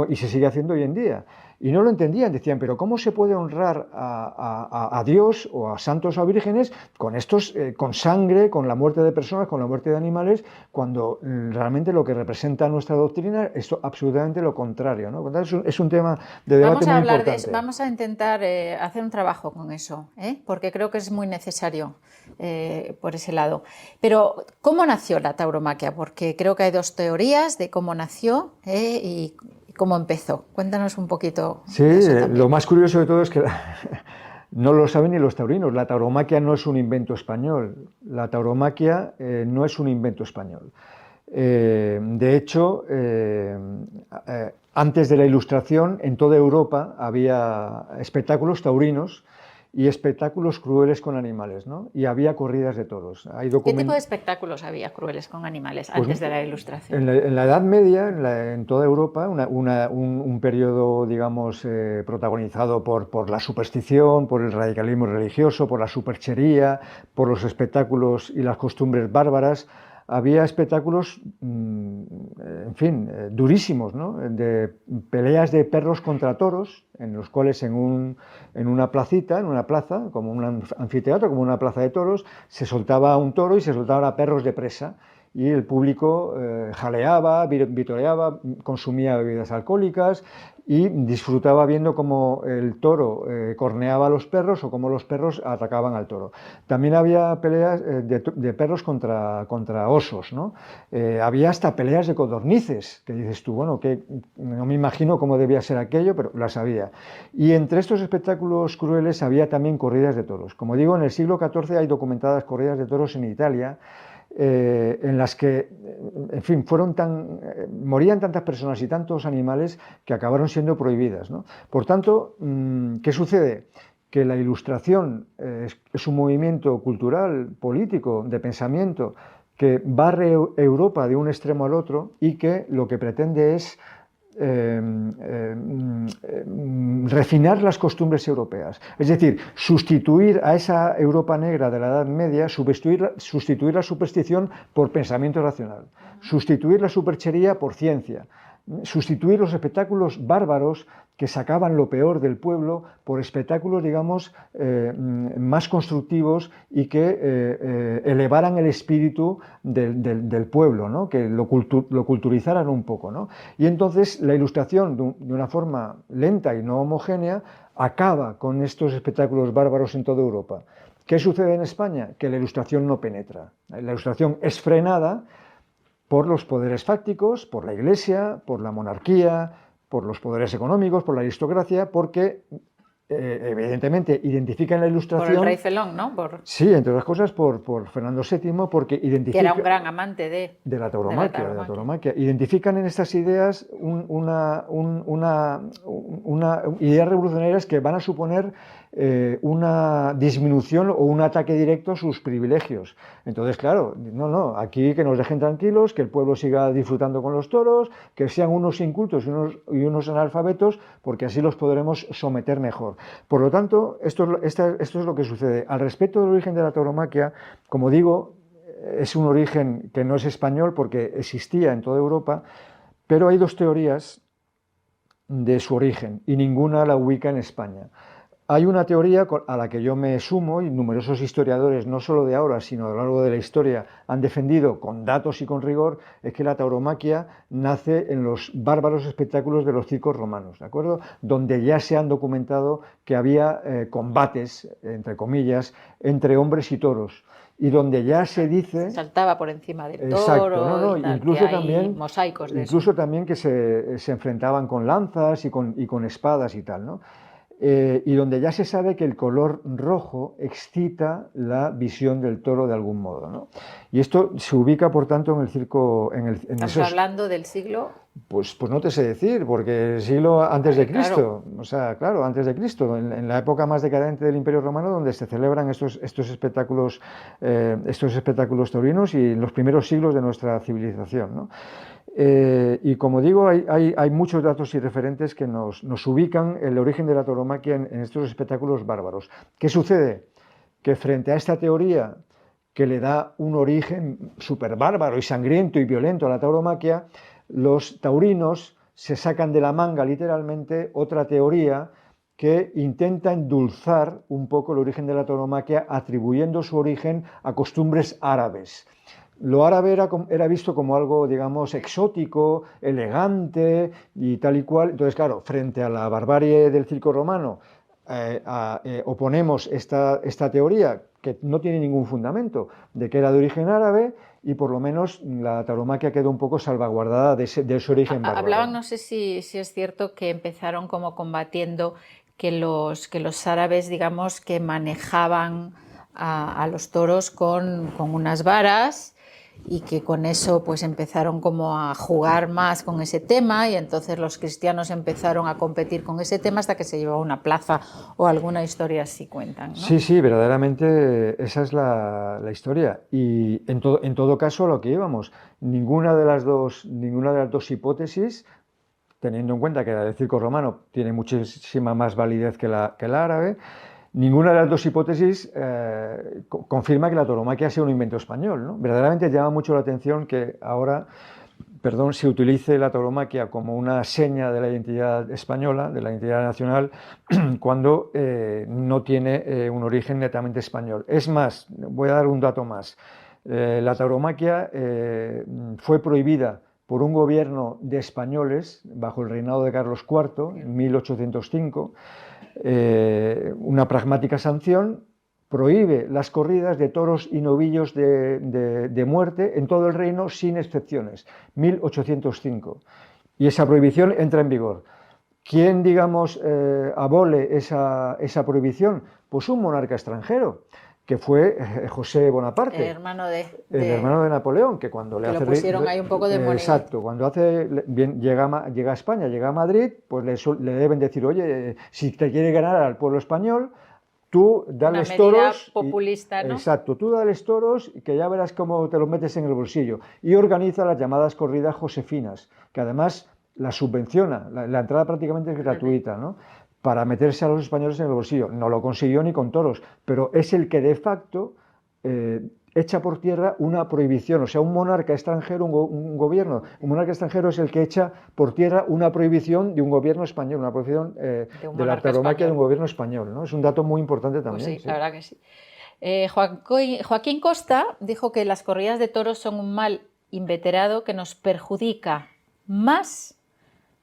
Y se sigue haciendo hoy en día. Y no lo entendían, decían, pero ¿cómo se puede honrar a Dios o a santos o a vírgenes con sangre, con la muerte de personas, con la muerte de animales, cuando realmente lo que representa nuestra doctrina es absolutamente lo contrario, ¿no? Es un tema de debate muy importante. Vamos a intentar hacer un trabajo con eso, porque creo que es muy necesario por ese lado. Pero, ¿cómo nació la tauromaquia? Porque creo que hay dos teorías de cómo nació y cómo empezó. Cuéntanos un poquito. Sí, lo más curioso de todo es que no lo saben ni los taurinos. La tauromaquia no es un invento español. La tauromaquia no es un invento español. De hecho, antes de la Ilustración, en toda Europa había espectáculos taurinos y espectáculos crueles con animales, ¿no? Y había corridas de toros. ¿Qué tipo de espectáculos había crueles con animales antes de la Ilustración? En la Edad Media, en toda Europa, un periodo, digamos, protagonizado por la superstición, por el radicalismo religioso, por la superchería, por los espectáculos y las costumbres bárbaras. Había espectáculos, en fin, durísimos, ¿no? De peleas de perros contra toros, en los cuales en una placita, en una plaza, como un anfiteatro, como una plaza de toros, se soltaba un toro y se soltaban a perros de presa. Y el público jaleaba, vitoreaba, consumía bebidas alcohólicas y disfrutaba viendo cómo el toro corneaba a los perros o cómo los perros atacaban al toro. También había peleas de perros contra osos, ¿no? Había hasta peleas de codornices, que dices tú, bueno, que no me imagino cómo debía ser aquello, pero las había. Y entre estos espectáculos crueles había también corridas de toros. Como digo, en el siglo XIV hay documentadas corridas de toros en Italia, en las que, en fin, morían tantas personas y tantos animales que acabaron siendo prohibidas, ¿no? Por tanto, ¿qué sucede? Que la Ilustración es un movimiento cultural, político, de pensamiento, que barre Europa de un extremo al otro y que lo que pretende es refinar las costumbres europeas, es decir, sustituir a esa Europa negra de la Edad Media, sustituir la superstición por pensamiento racional, sustituir la superchería por ciencia, sustituir los espectáculos bárbaros que sacaban lo peor del pueblo por espectáculos, digamos, más constructivos y que elevaran el espíritu del pueblo, ¿no? Que lo culturizaran un poco, ¿no? Y entonces la Ilustración, de una forma lenta y no homogénea, acaba con estos espectáculos bárbaros en toda Europa. ¿Qué sucede en España? Que la Ilustración no penetra. La Ilustración es frenada por los poderes fácticos, por la Iglesia, por la monarquía, por los poderes económicos, por la aristocracia, porque evidentemente identifican la Ilustración... Por el rey Celón, ¿no? Sí, entre otras cosas por Fernando VII, porque identifica... Que era un gran amante de la tauromaquia. Identifican en estas ideas ideas revolucionarias que van a suponer una disminución o un ataque directo a sus privilegios. Entonces, claro, no, aquí que nos dejen tranquilos, que el pueblo siga disfrutando con los toros, que sean unos incultos y unos analfabetos, porque así los podremos someter mejor. Por lo tanto, esto es lo que sucede. Al respecto del origen de la tauromaquia, como digo, es un origen que no es español porque existía en toda Europa, pero hay dos teorías de su origen y ninguna la ubica en España. Hay una teoría a la que yo me sumo y numerosos historiadores, no solo de ahora, sino a lo largo de la historia, han defendido con datos y con rigor, es que la tauromaquia nace en los bárbaros espectáculos de los circos romanos, ¿de acuerdo? Donde ya se han documentado que había combates, entre comillas, entre hombres y toros. Y donde ya se dice... Saltaba por encima del toro. Exacto, y tal, incluso también mosaicos de incluso eso. También que se enfrentaban con lanzas y con espadas y tal, ¿no? Y donde ya se sabe que el color rojo excita la visión del toro de algún modo, ¿no? Y esto se ubica, por tanto, en el circo... Estamos hablando del siglo... Pues no te sé decir, porque el siglo antes de Cristo, claro. O sea, claro, antes de Cristo, en la época más decadente del Imperio Romano, donde se celebran estos espectáculos taurinos y en los primeros siglos de nuestra civilización, ¿no? Y como digo, hay muchos datos y referentes que nos ubican el origen de la tauromaquia en estos espectáculos bárbaros. ¿Qué sucede? Que frente a esta teoría que le da un origen súper bárbaro y sangriento y violento a la tauromaquia, los taurinos se sacan de la manga literalmente otra teoría que intenta endulzar un poco el origen de la tauromaquia, atribuyendo su origen a costumbres árabes. Lo árabe era visto como algo, digamos, exótico, elegante y tal y cual. Entonces, claro, frente a la barbarie del circo romano, oponemos esta teoría, que no tiene ningún fundamento, de que era de origen árabe, y por lo menos la tauromaquia quedó un poco salvaguardada de ese origen bárbaro. Hablaban, no sé si es cierto, que empezaron como combatiendo que los árabes, digamos, que manejaban a los toros con unas varas, y que con eso pues empezaron como a jugar más con ese tema, y entonces los cristianos empezaron a competir con ese tema hasta que se llevó a una plaza, o alguna historia así cuentan, ¿no? Sí, sí, verdaderamente esa es la historia. Y en todo caso, lo que íbamos, ninguna de las dos hipótesis, teniendo en cuenta que la del circo romano tiene muchísima más validez que la árabe, ninguna de las dos hipótesis confirma que la tauromaquia sea un invento español, ¿no? Verdaderamente llama mucho la atención que ahora, perdón, se utilice la tauromaquia como una seña de la identidad española, de la identidad nacional, cuando no tiene un origen netamente español. Es más, voy a dar un dato más. La tauromaquia fue prohibida por un gobierno de españoles bajo el reinado de Carlos IV en 1805. Una pragmática sanción prohíbe las corridas de toros y novillos de muerte en todo el reino sin excepciones, 1805. Y esa prohibición entra en vigor. ¿Quién, digamos, abole esa prohibición? Pues un monarca extranjero, que fue José Bonaparte, el hermano de Napoleón, que cuando le hace... pusieron ahí un poco de moneda. Exacto, cuando llega a España, llega a Madrid, pues le deben decir, oye, si te quiere ganar al pueblo español, tú dales toros. Populista, ¿no? Exacto, tú dales toros y que ya verás cómo te los metes en el bolsillo. Y organiza las llamadas corridas josefinas, que además la subvenciona, la entrada prácticamente es gratuita, ¿no? Para meterse a los españoles en el bolsillo. No lo consiguió ni con toros, pero es el que de facto echa por tierra una prohibición. O sea, un monarca extranjero, un monarca extranjero es el que echa por tierra una prohibición de un gobierno español, una prohibición de la tauromaquia de un gobierno español, ¿no? Es un dato muy importante también. Pues sí, la verdad que sí. Joaquín Costa dijo que las corridas de toros son un mal inveterado que nos perjudica más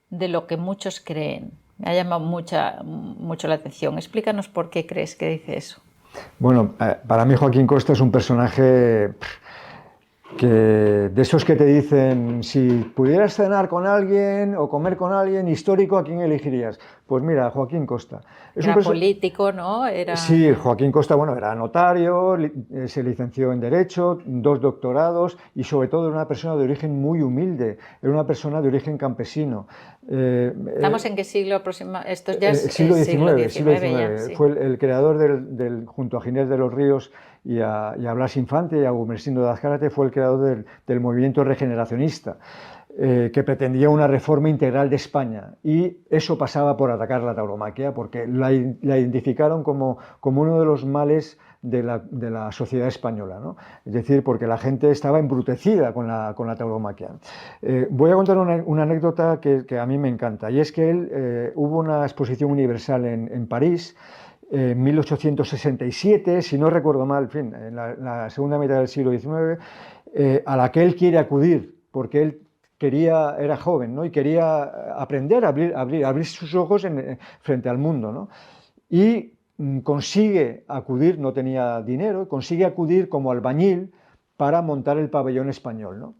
de lo que muchos creen. Me ha llamado mucho la atención. Explícanos por qué crees que dice eso. Bueno, para mí Joaquín Costa es un personaje que de esos que te dicen, si pudieras cenar con alguien o comer con alguien histórico, ¿a quién elegirías? Pues mira, Joaquín Costa. Era político, ¿no? Sí, Joaquín Costa, bueno, era notario, se licenció en Derecho, 2 doctorados y sobre todo era una persona de origen muy humilde, era una persona de origen campesino. ¿Estamos en qué siglo aproxima? Esto ya es siglo XIX. Sí. Fue el creador junto a Ginés de los Ríos y a Blas Infante y a Gumersindo de Azcárate, fue el creador del movimiento regeneracionista, que pretendía una reforma integral de España, y eso pasaba por atacar la tauromaquia, porque la identificaron como uno de los males de la sociedad española, ¿no? Es decir, porque la gente estaba embrutecida con la tauromaquia. Voy a contar una anécdota que a mí me encanta, y es que hubo una exposición universal en París, en 1867, si no recuerdo mal, en fin, en la segunda mitad del siglo XIX, a la que él quiere acudir, porque él era joven, ¿no? Y quería aprender a abrir sus ojos frente al mundo, ¿no? Y consigue acudir, no tenía dinero, consigue acudir como albañil para montar el pabellón español, ¿no?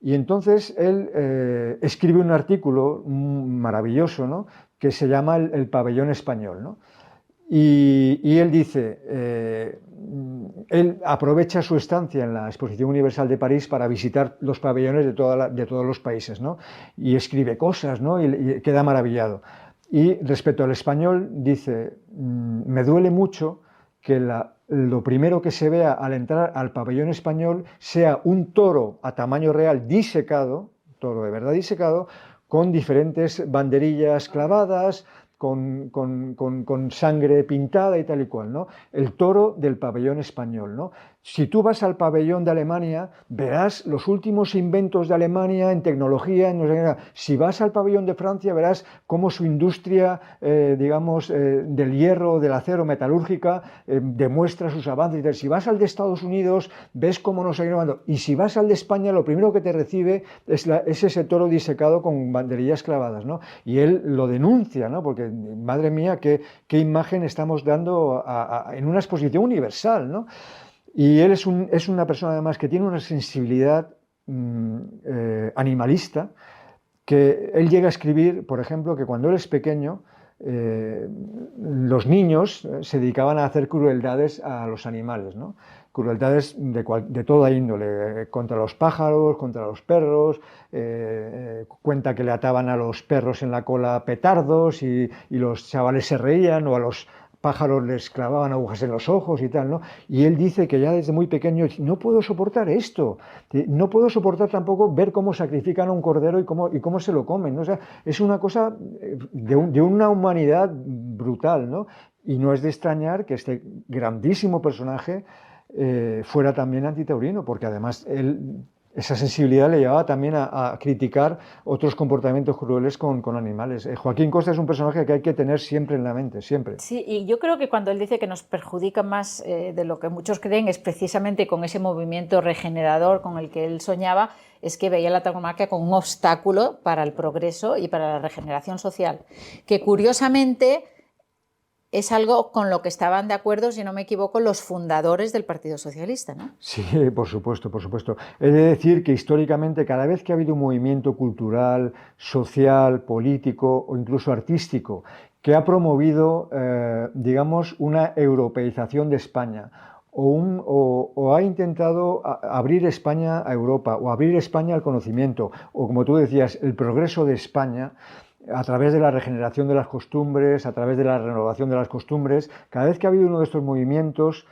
Y entonces él escribe un artículo maravilloso, ¿no? Que se llama el pabellón español, ¿no? Y él dice, él aprovecha su estancia en la Exposición Universal de París para visitar los pabellones de todos los países, ¿no? Y escribe cosas, ¿no? Y queda maravillado. Y respecto al español dice, me duele mucho que lo primero que se vea al entrar al pabellón español sea un toro a tamaño real disecado, toro de verdad disecado, con diferentes banderillas clavadas, con sangre pintada y tal y cual, ¿no? El toro del pabellón español, ¿no? Si tú vas al pabellón de Alemania, verás los últimos inventos de Alemania en tecnología. Si vas al pabellón de Francia, verás cómo su industria, digamos, del hierro, del acero, metalúrgica, demuestra sus avances. Si vas al de Estados Unidos, ves cómo nos ha ido. Y si vas al de España, lo primero que te recibe es ese toro disecado con banderillas clavadas, ¿no? Y él lo denuncia, ¿no? Porque, madre mía, qué imagen estamos dando en una exposición universal, ¿no? Y él es una persona además que tiene una sensibilidad animalista, que él llega a escribir, por ejemplo, que cuando él es pequeño, los niños se dedicaban a hacer crueldades a los animales, ¿no? crueldades de toda índole, contra los pájaros, contra los perros, cuenta que le ataban a los perros en la cola petardos y los chavales se reían, o a los pájaros les clavaban agujas en los ojos y tal, ¿no? Y él dice que ya desde muy pequeño, no puedo soportar esto, no puedo soportar tampoco ver cómo sacrifican a un cordero y cómo se lo comen, ¿no? O sea, es una cosa de una humanidad brutal, ¿no? Y no es de extrañar que este grandísimo personaje fuera también antitaurino, porque además esa sensibilidad le llevaba también a criticar otros comportamientos crueles con animales. Joaquín Costa es un personaje que hay que tener siempre en la mente, siempre. Sí, y yo creo que cuando él dice que nos perjudica más de lo que muchos creen, es precisamente con ese movimiento regenerador con el que él soñaba, es que veía la tauromaquia como un obstáculo para el progreso y para la regeneración social, que curiosamente es algo con lo que estaban de acuerdo, si no me equivoco, los fundadores del Partido Socialista, ¿no? Sí, por supuesto, por supuesto. He de decir que históricamente cada vez que ha habido un movimiento cultural, social, político o incluso artístico que ha promovido, digamos, una europeización de España o ha intentado abrir España a Europa o abrir España al conocimiento o, como tú decías, el progreso de España, a través de la regeneración de las costumbres, a través de la renovación de las costumbres, cada vez que ha habido uno de estos movimientos,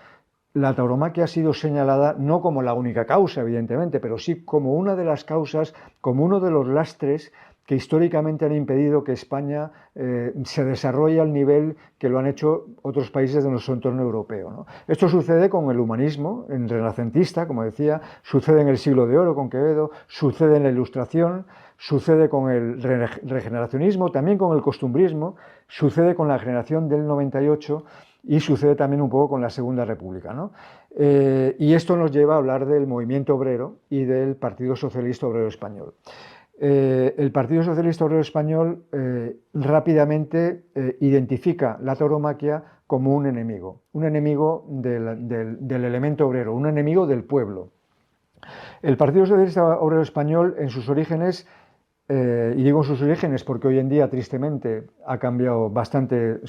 la tauromaquia ha sido señalada no como la única causa, evidentemente, pero sí como una de las causas, como uno de los lastres que históricamente han impedido que España se desarrolle al nivel que lo han hecho otros países de nuestro entorno europeo, ¿no? Esto sucede con el humanismo, en renacentista, como decía, sucede en el Siglo de Oro con Quevedo, sucede en la Ilustración, sucede con el regeneracionismo, también con el costumbrismo, sucede con la generación del 98 y sucede también un poco con la Segunda República, ¿no? Y esto nos lleva a hablar del movimiento obrero y del Partido Socialista Obrero Español. El Partido Socialista Obrero Español rápidamente identifica la tauromaquia como un enemigo del elemento obrero, un enemigo del pueblo. El Partido Socialista Obrero Español, en sus orígenes, y digo en sus orígenes porque hoy en día, tristemente, ha cambiado bastante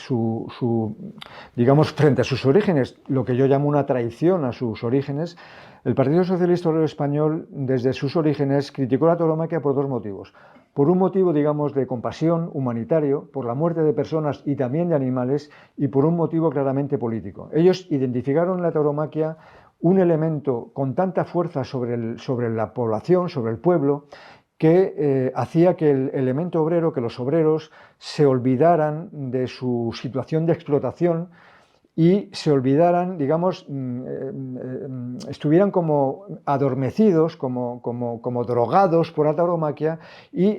digamos, frente a sus orígenes, lo que yo llamo una traición a sus orígenes. El Partido Socialista Obrero Español, desde sus orígenes, criticó la tauromaquia por dos motivos. Por un motivo, digamos, de compasión humanitario, por la muerte de personas y también de animales, y por un motivo claramente político. Ellos identificaron en la tauromaquia un elemento con tanta fuerza sobre la población, sobre el pueblo, que hacía que el elemento obrero, que los obreros se olvidaran de su situación de explotación y se olvidaran, digamos, estuvieran como adormecidos, como drogados por la tauromaquia y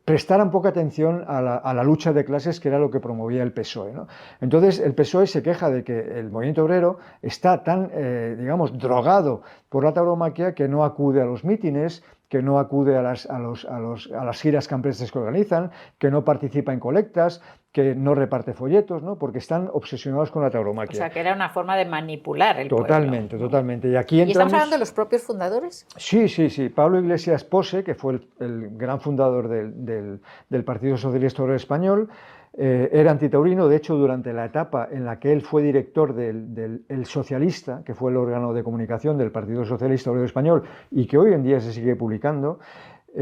prestaran poca atención a la lucha de clases, que era lo que promovía el PSOE, ¿no? Entonces el PSOE se queja de que el movimiento obrero está tan, digamos, drogado por la tauromaquia que no acude a los mítines, que no acude a las giras campestres que organizan, que no participa en colectas, que no reparte folletos, ¿no? Porque están obsesionados con la tauromaquia. O sea, que era una forma de manipular el totalmente, pueblo, ¿no? Totalmente. Y aquí entramos... ¿Y estamos hablando de los propios fundadores? Sí, sí, sí. Pablo Iglesias Pose, que fue el gran fundador del Partido Socialista Obrero Español, era antitaurino. De hecho, durante la etapa en la que él fue director del El Socialista, que fue el órgano de comunicación del Partido Socialista Obrero Español y que hoy en día se sigue publicando,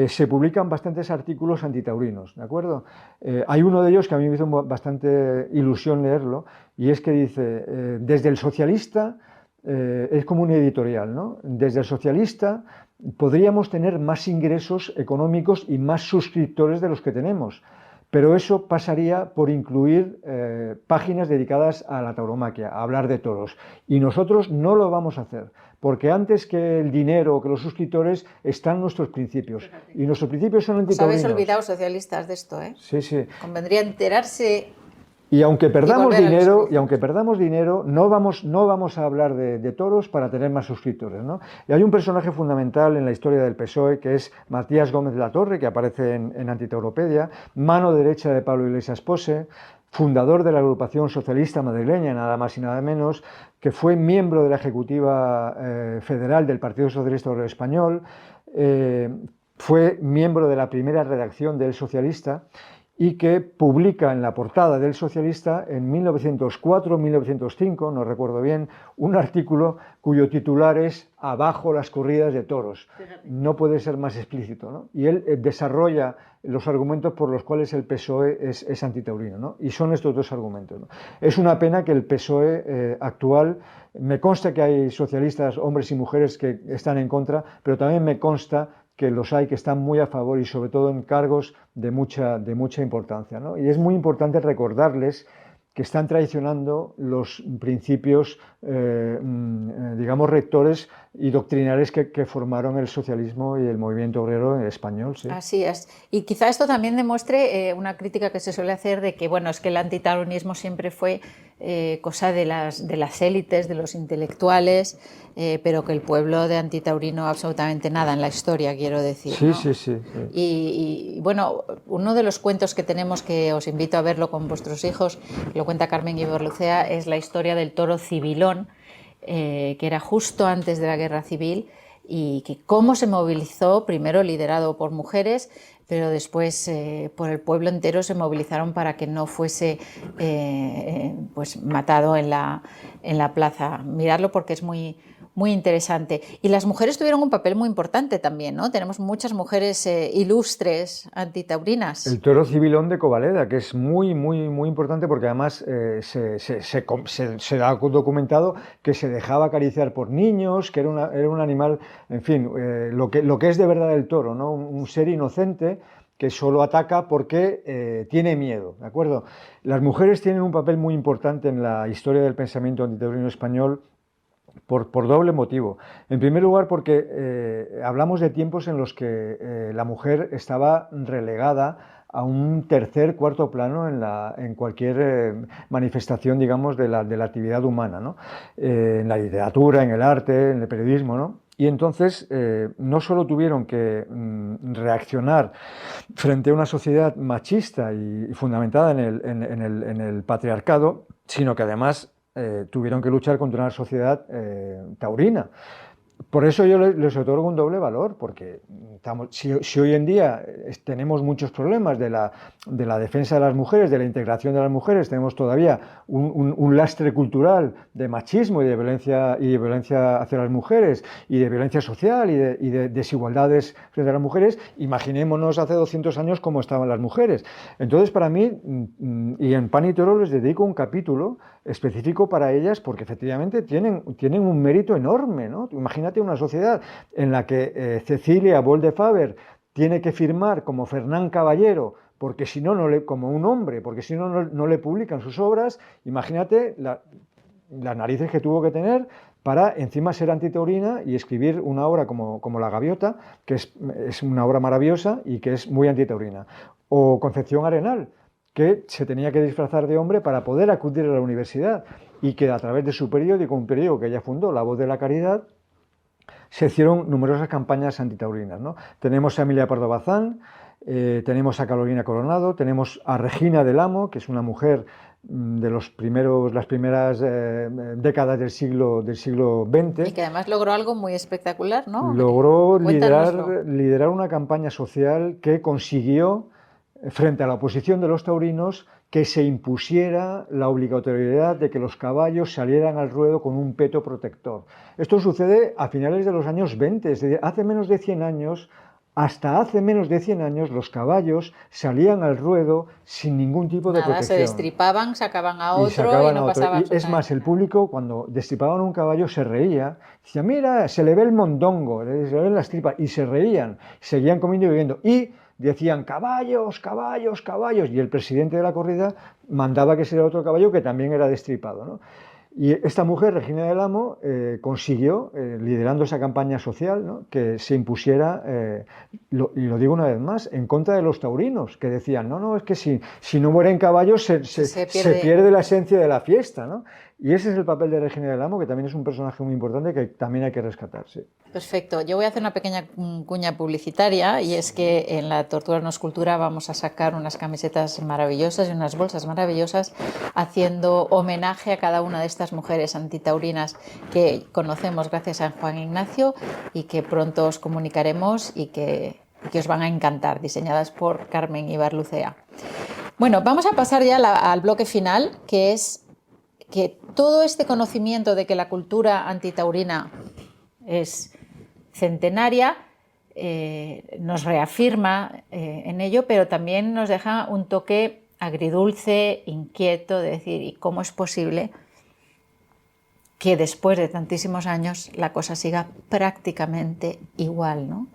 se publican bastantes artículos antitaurinos, ¿de acuerdo? Hay uno de ellos que a mí me hizo bastante ilusión leerlo, y es que dice, desde el socialista, es como un editorial, ¿no? Desde el socialista podríamos tener más ingresos económicos y más suscriptores de los que tenemos, pero eso pasaría por incluir páginas dedicadas a la tauromaquia, a hablar de toros, y nosotros no lo vamos a hacer, porque antes que el dinero o que los suscriptores están nuestros principios, y nuestros principios son antitaurinos. Os habéis olvidado, socialistas, de esto, ¿eh? Sí, sí. Convendría enterarse. Y aunque perdamos dinero, no vamos a hablar de toros para tener más suscriptores, ¿no? Y hay un personaje fundamental en la historia del PSOE, que es Matías Gómez de la Torre, que aparece en Antitauropedia, mano derecha de Pablo Iglesias Pose, fundador de la agrupación socialista madrileña, nada más y nada menos, que fue miembro de la Ejecutiva Federal del Partido Socialista Obrero Español, fue miembro de la primera redacción del Socialista, y que publica en la portada del Socialista en 1904-1905, no recuerdo bien, un artículo cuyo titular es "Abajo las corridas de toros". No puede ser más explícito, ¿no? Y él desarrolla los argumentos por los cuales el PSOE es antitaurino, ¿no? Y son estos dos argumentos, ¿no? Es una pena que el PSOE actual, me consta que hay socialistas, hombres y mujeres, que están en contra, pero también me consta que los hay que están muy a favor y sobre todo en cargos de mucha importancia, ¿no? Y es muy importante recordarles que están traicionando los principios, digamos, rectores y doctrinales que formaron el socialismo y el movimiento obrero español. Sí. Así es. Y quizá esto también demuestre una crítica que se suele hacer de que, bueno, es que el antitauronismo siempre fue cosa de las élites, de los intelectuales, pero que el pueblo de antitaurino absolutamente nada en la historia, quiero decir, sí, ¿no? Sí. Y bueno, uno de los cuentos que tenemos, que os invito a verlo con vuestros hijos, lo cuenta Carmen Ibarlucea, es la historia del toro Civilón, que era justo antes de la Guerra Civil, y que cómo se movilizó, primero liderado por mujeres, pero después por el pueblo entero se movilizaron para que no fuese pues matado en la plaza. Miradlo porque es muy interesante. Y las mujeres tuvieron un papel muy importante también, ¿no? Tenemos muchas mujeres ilustres antitaurinas. El toro Civilón de Covaleda, que es muy importante porque además se da documentado que se dejaba acariciar por niños, que era un animal, en fin, lo que es de verdad el toro, ¿no? Un ser inocente que solo ataca porque tiene miedo, ¿de acuerdo? Las mujeres tienen un papel muy importante en la historia del pensamiento antitaurino español, por doble motivo. En primer lugar, porque hablamos de tiempos en los que la mujer estaba relegada a un tercer, cuarto plano en cualquier manifestación, digamos, de la actividad humana, ¿no? En la literatura, en el arte, en el periodismo, ¿no? Y entonces no solo tuvieron que reaccionar frente a una sociedad machista y fundamentada en el patriarcado, sino que además tuvieron que luchar contra una sociedad taurina. Por eso yo les otorgo un doble valor, porque si hoy en día tenemos muchos problemas de la defensa de las mujeres, de la integración de las mujeres, tenemos todavía un lastre cultural de machismo y de violencia hacia las mujeres, y de violencia social y de desigualdades frente a las mujeres, imaginémonos hace 200 años cómo estaban las mujeres. Entonces, para mí, y en Pan y Toro les dedico un capítulo específico para ellas, porque efectivamente tienen un mérito enorme, ¿no? Imagínate una sociedad en la que Cecilia Bolde-Faber tiene que firmar como Fernán Caballero, porque si no, como un hombre, porque si no le publican sus obras. Imagínate las narices que tuvo que tener para encima ser antitaurina y escribir una obra como La Gaviota, que es una obra maravillosa y que es muy antitaurina. O Concepción Arenal, que se tenía que disfrazar de hombre para poder acudir a la universidad, y que a través de su periódico, un periódico que ella fundó, La Voz de la Caridad, se hicieron numerosas campañas antitaurinas, ¿no? Tenemos a Emilia Pardo Bazán, tenemos a Carolina Coronado, tenemos a Regina del Amo, que es una mujer de las primeras décadas del siglo XX. Y que además logró algo muy espectacular, ¿no? Logró liderar una campaña social que consiguió, frente a la oposición de los taurinos, que se impusiera la obligatoriedad de que los caballos salieran al ruedo con un peto protector. Esto sucede a finales de los años 20, es decir, hace menos de 100 años. Hasta hace menos de 100 años los caballos salían al ruedo sin ningún tipo de protección. Se destripaban, sacaban a otro y no pasaba. Es más, el público, cuando destripaban un caballo, se reía. Decía, mira, se le ve el mondongo, se le ven las tripas, y se reían, seguían comiendo y bebiendo. Y decían, caballos, caballos, caballos. Y el presidente de la corrida mandaba que sea otro caballo que también era destripado, ¿no? Y esta mujer, Regina del Amo, consiguió, liderando esa campaña social, ¿no?, que se impusiera, y lo digo una vez más, en contra de los taurinos, que decían, no, es que si no mueren caballos se pierde la esencia de la fiesta, ¿no? Y ese es el papel de Regina del Amo, que también es un personaje muy importante que también hay que rescatar. Sí. Perfecto. Yo voy a hacer una pequeña cuña publicitaria, y es que en la Tortura no es cultura vamos a sacar unas camisetas maravillosas y unas bolsas maravillosas haciendo homenaje a cada una de estas mujeres antitaurinas que conocemos gracias a Juan Ignacio y que pronto os comunicaremos y que os van a encantar, diseñadas por Carmen Ibarlucea. Bueno, vamos a pasar ya al bloque final, que es que todo este conocimiento de que la cultura antitaurina es centenaria nos reafirma en ello, pero también nos deja un toque agridulce, inquieto, de decir, ¿y cómo es posible que después de tantísimos años la cosa siga prácticamente igual, ¿no?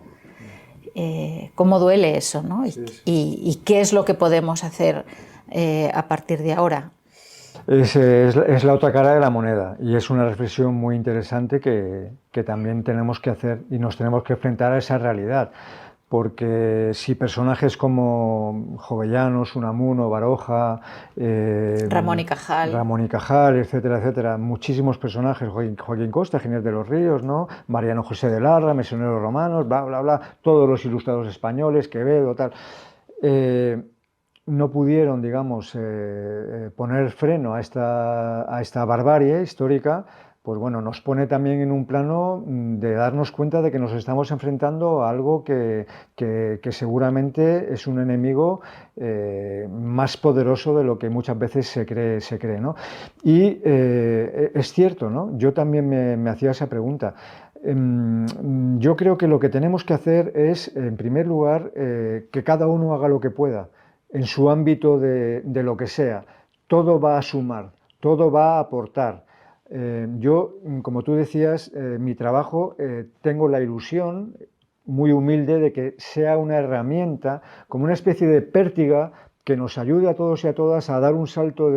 ¿Cómo duele eso, ¿no? ¿Y qué es lo que podemos hacer a partir de ahora? Es la otra cara de la moneda y es una reflexión muy interesante que también tenemos que hacer y nos tenemos que enfrentar a esa realidad. Porque si personajes como Jovellanos, Unamuno, Baroja, Ramón y Cajal, etcétera, etcétera, muchísimos personajes, Joaquín Costa, Ginés de los Ríos, ¿no? Mariano José de Larra, Mesoneros Romanos, bla, bla, bla, todos los ilustrados españoles, Quevedo, tal, no pudieron, digamos, poner freno a esta barbarie histórica. Pues bueno, nos pone también en un plano de darnos cuenta de que nos estamos enfrentando a algo que seguramente es un enemigo más poderoso de lo que muchas veces se cree, ¿no? Y es cierto, ¿no? Yo también me hacía esa pregunta. Yo creo que lo que tenemos que hacer es, en primer lugar, que cada uno haga lo que pueda en su ámbito de lo que sea. Todo va a sumar, todo va a aportar. Yo, como tú decías, mi trabajo, tengo la ilusión muy humilde de que sea una herramienta, como una especie de pértiga que nos ayude a todos y a todas a dar un salto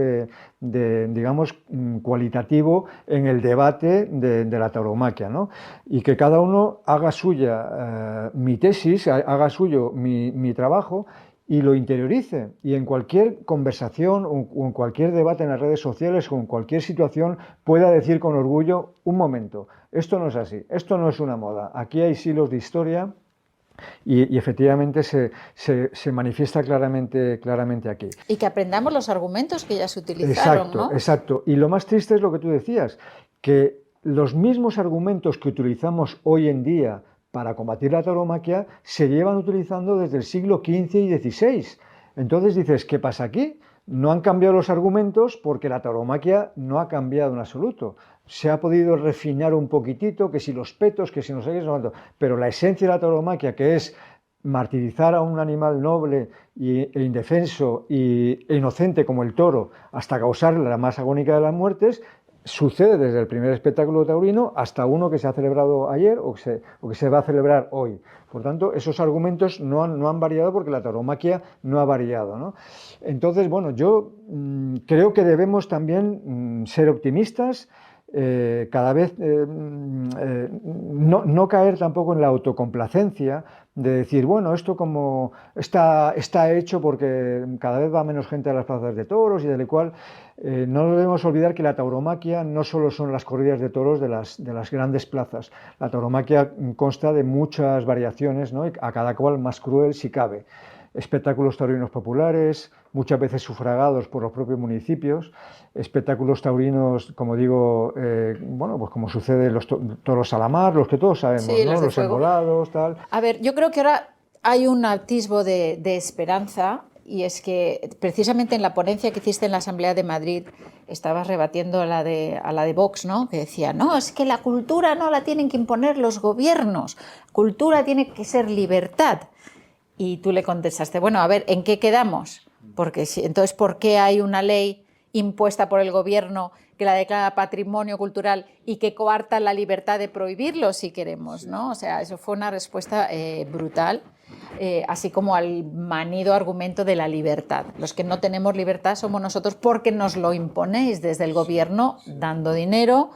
digamos, cualitativo en el debate de la tauromaquia, ¿no? Y que cada uno haga suya mi tesis, haga suyo mi trabajo y lo interiorice, y en cualquier conversación o en cualquier debate en las redes sociales o en cualquier situación pueda decir con orgullo, un momento, esto no es así, esto no es una moda, aquí hay silos de historia y efectivamente se manifiesta claramente aquí. Y que aprendamos los argumentos que ya se utilizaron, exacto, ¿no? Exacto, y lo más triste es lo que tú decías, que los mismos argumentos que utilizamos hoy en día para combatir la tauromaquia se llevan utilizando desde el siglo XV y XVI. Entonces dices, ¿qué pasa aquí? No han cambiado los argumentos porque la tauromaquia no ha cambiado en absoluto. Se ha podido refinar un poquitito, que si los petos, que si no sé qué, pero la esencia de la tauromaquia, que es martirizar a un animal noble e indefenso e inocente como el toro hasta causarle la más agónica de las muertes, sucede desde el primer espectáculo taurino hasta uno que se ha celebrado ayer o que se va a celebrar hoy. Por tanto, esos argumentos no han variado porque la tauromaquia no ha variado, ¿no? Entonces, bueno, yo creo que debemos también ser optimistas, cada vez no caer tampoco en la autocomplacencia de decir, bueno, esto como está hecho porque cada vez va menos gente a las plazas de toros y del cual no debemos olvidar que la tauromaquia no solo son las corridas de toros de las grandes plazas. La tauromaquia consta de muchas variaciones, ¿no? A cada cual más cruel si cabe. Espectáculos taurinos populares, muchas veces sufragados por los propios municipios, espectáculos taurinos, como digo, bueno, pues como sucede en los toros a la mar, los que todos sabemos, sí, ¿no? Los engolados, tal. A ver, yo creo que ahora hay un atisbo de esperanza, y es que precisamente en la ponencia que hiciste en la Asamblea de Madrid estabas rebatiendo a la de Vox, ¿no? Que decía, no, es que la cultura no la tienen que imponer los gobiernos, cultura tiene que ser libertad. Y tú le contestaste, bueno, a ver, ¿en qué quedamos? Porque entonces, ¿por qué hay una ley impuesta por el gobierno que la declara patrimonio cultural y que coarta la libertad de prohibirlo si queremos, ¿no? O sea, eso fue una respuesta brutal, así como al manido argumento de la libertad. Los que no tenemos libertad somos nosotros porque nos lo imponéis desde el gobierno dando dinero,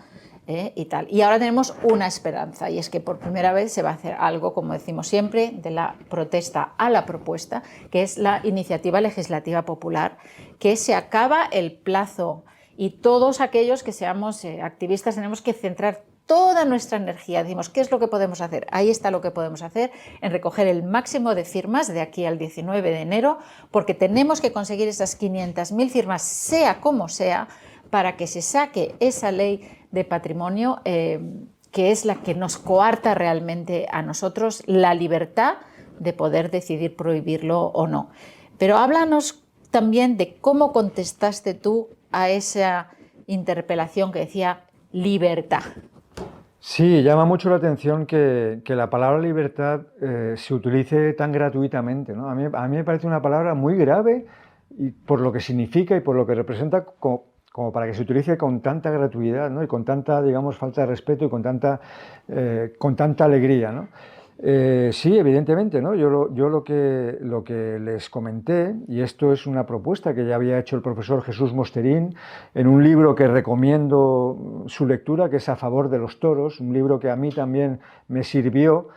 y tal. Y ahora tenemos una esperanza, y es que por primera vez se va a hacer algo, como decimos siempre, de la protesta a la propuesta, que es la iniciativa legislativa popular, que se acaba el plazo y todos aquellos que seamos activistas tenemos que centrar toda nuestra energía. Decimos, ¿qué es lo que podemos hacer? Ahí está lo que podemos hacer, en recoger el máximo de firmas de aquí al 19 de enero, porque tenemos que conseguir esas 500.000 firmas, sea como sea, para que se saque esa ley de patrimonio que es la que nos coarta realmente a nosotros la libertad de poder decidir prohibirlo o no. Pero háblanos también de cómo contestaste tú a esa interpelación que decía libertad. Sí, llama mucho la atención que la palabra libertad se utilice tan gratuitamente, ¿no? A mí me parece una palabra muy grave y por lo que significa y por lo que representa como para que se utilice con tanta gratuidad, ¿no? Y con tanta, digamos, falta de respeto y con tanta alegría, ¿no? Sí, evidentemente, ¿no? Yo lo que les comenté, y esto es una propuesta que ya había hecho el profesor Jesús Mosterín en un libro que recomiendo su lectura, que es A favor de los toros, un libro que a mí también me sirvió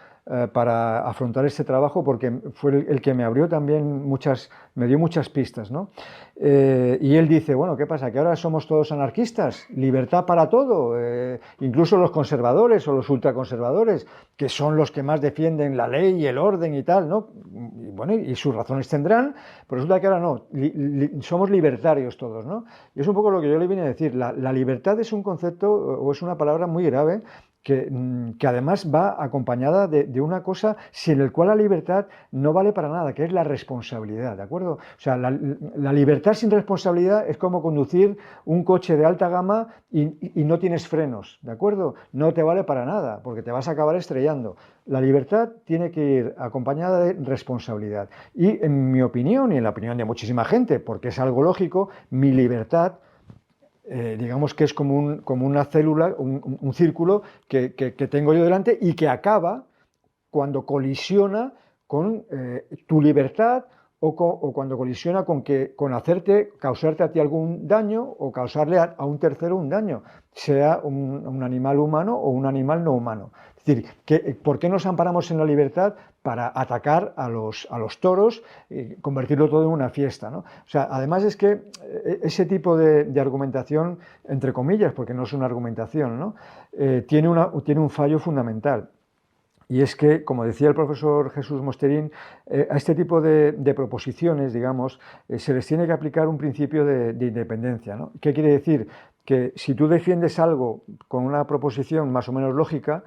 para afrontar este trabajo porque fue el que me abrió también me dio muchas pistas, ¿no? Y él dice, bueno, ¿qué pasa? ¿Que ahora somos todos anarquistas? ¿Libertad para todo? Incluso los conservadores o los ultraconservadores, que son los que más defienden la ley y el orden y tal, ¿no? Y bueno, y sus razones tendrán, pero resulta que ahora no, somos libertarios todos, ¿no? Y es un poco lo que yo le vine a decir, la libertad es un concepto o es una palabra muy grave que además va acompañada de una cosa sin el cual la libertad no vale para nada, que es la responsabilidad, ¿de acuerdo? O sea, la libertad sin responsabilidad es como conducir un coche de alta gama y no tienes frenos, ¿de acuerdo? No te vale para nada, porque te vas a acabar estrellando. La libertad tiene que ir acompañada de responsabilidad. Y en mi opinión, y en la opinión de muchísima gente, porque es algo lógico, mi libertad digamos que es como una célula, un círculo que tengo yo delante y que acaba cuando colisiona con tu libertad o cuando colisiona con causarte a ti algún daño o causarle a un tercero un daño, sea un animal humano o un animal no humano. Es decir, ¿por qué nos amparamos en la libertad para atacar a los toros y convertirlo todo en una fiesta, ¿no? O sea, además es que ese tipo de argumentación, entre comillas, porque no es una argumentación, ¿no? Tiene un fallo fundamental. Y es que, como decía el profesor Jesús Mosterín, a este tipo de proposiciones, digamos, se les tiene que aplicar un principio de independencia, ¿no? ¿Qué quiere decir? Que si tú defiendes algo con una proposición más o menos lógica,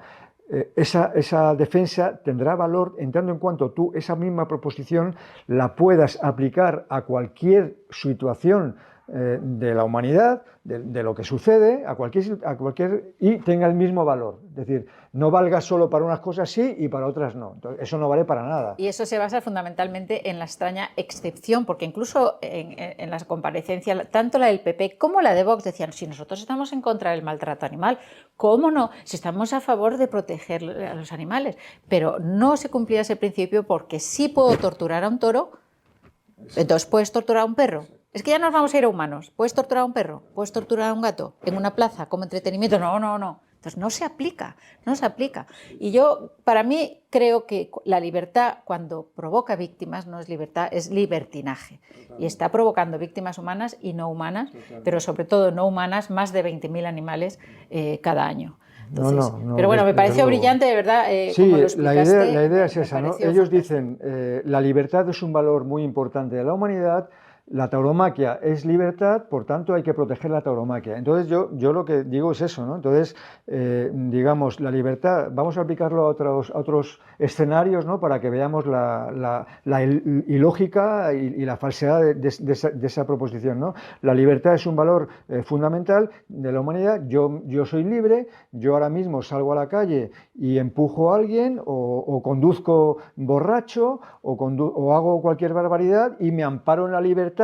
esa defensa tendrá valor en tanto en cuanto tú esa misma proposición la puedas aplicar a cualquier situación de la humanidad, de lo que sucede, a cualquier y tenga el mismo valor. Es decir, no valga solo para unas cosas sí y para otras no. Entonces, eso no vale para nada. Y eso se basa fundamentalmente en la extraña excepción, porque incluso en las comparecencias, tanto la del PP como la de Vox decían, si nosotros estamos en contra del maltrato animal, ¿cómo no? Si estamos a favor de proteger a los animales. Pero no se cumplía ese principio porque sí puedo torturar a un toro, entonces puedes torturar a un perro. Es que ya nos vamos a ir a humanos. ¿Puedes torturar a un perro? ¿Puedes torturar a un gato? ¿En una plaza como entretenimiento? No. Entonces no se aplica. Y yo, para mí, creo que la libertad, cuando provoca víctimas, no es libertad, es libertinaje. Y está provocando víctimas humanas y no humanas, pero sobre todo no humanas, más de 20.000 animales cada año. Entonces, pero bueno, me pareció brillante, de verdad, sí, como lo explicaste. La idea es esa, ¿no? Ellos dicen, la libertad es un valor muy importante de la humanidad. La tauromaquia es libertad, por tanto hay que proteger la tauromaquia. Entonces yo lo que digo es eso, ¿no? Entonces, digamos, la libertad, vamos a aplicarlo a otros escenarios, ¿no? Para que veamos la ilógica y la falsedad de esa proposición, ¿no? La libertad es un valor fundamental de la humanidad. Yo soy libre, yo ahora mismo salgo a la calle y empujo a alguien o conduzco borracho o hago cualquier barbaridad y me amparo en la libertad,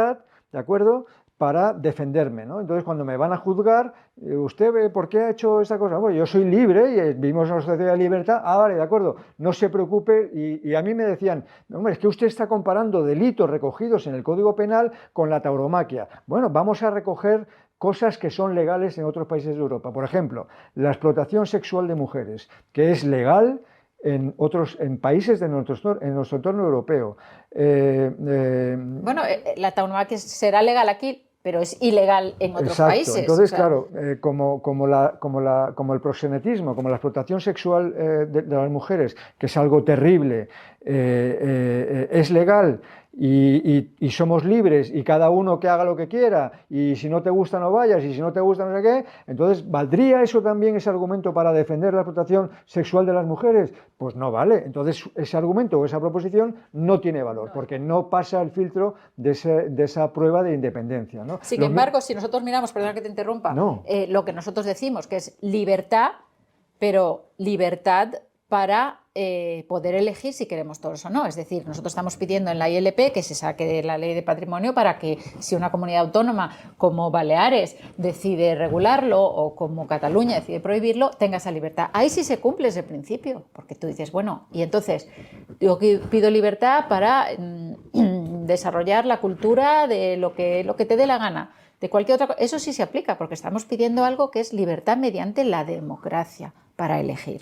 ¿de acuerdo?, para defenderme, ¿no? Entonces, cuando me van a juzgar, ¿usted por qué ha hecho esta cosa? Bueno, yo soy libre y vivimos en una sociedad de libertad. Ah, vale, de acuerdo, no se preocupe. Y a mí me decían, hombre, es que usted está comparando delitos recogidos en el Código Penal con la tauromaquia. Bueno, vamos a recoger cosas que son legales en otros países de Europa. Por ejemplo, la explotación sexual de mujeres, que es legal en países de nuestro entorno europeo. Bueno, la tauromaquia será legal aquí, pero es ilegal en otros países. Entonces, claro, como el proxenetismo, como la explotación sexual de las mujeres, que es algo terrible, es legal y somos libres y cada uno que haga lo que quiera y si no te gusta no vayas y si no te gusta no sé qué, entonces ¿valdría eso también ese argumento para defender la explotación sexual de las mujeres? Pues no vale. Entonces ese argumento o esa proposición no tiene valor porque no pasa el filtro de esa prueba de independencia, ¿no? Sin embargo, si nosotros miramos, perdona que te interrumpa, lo que nosotros decimos que es libertad, pero libertad para poder elegir si queremos toros o no. Es decir, nosotros estamos pidiendo en la ILP que se saque de la ley de patrimonio para que si una comunidad autónoma como Baleares decide regularlo o como Cataluña decide prohibirlo, tenga esa libertad. Ahí sí se cumple ese principio, porque tú dices, bueno, y entonces yo pido libertad para desarrollar la cultura de lo que te dé la gana. De cualquier otra cosa, eso sí se aplica, porque estamos pidiendo algo que es libertad mediante la democracia para elegir.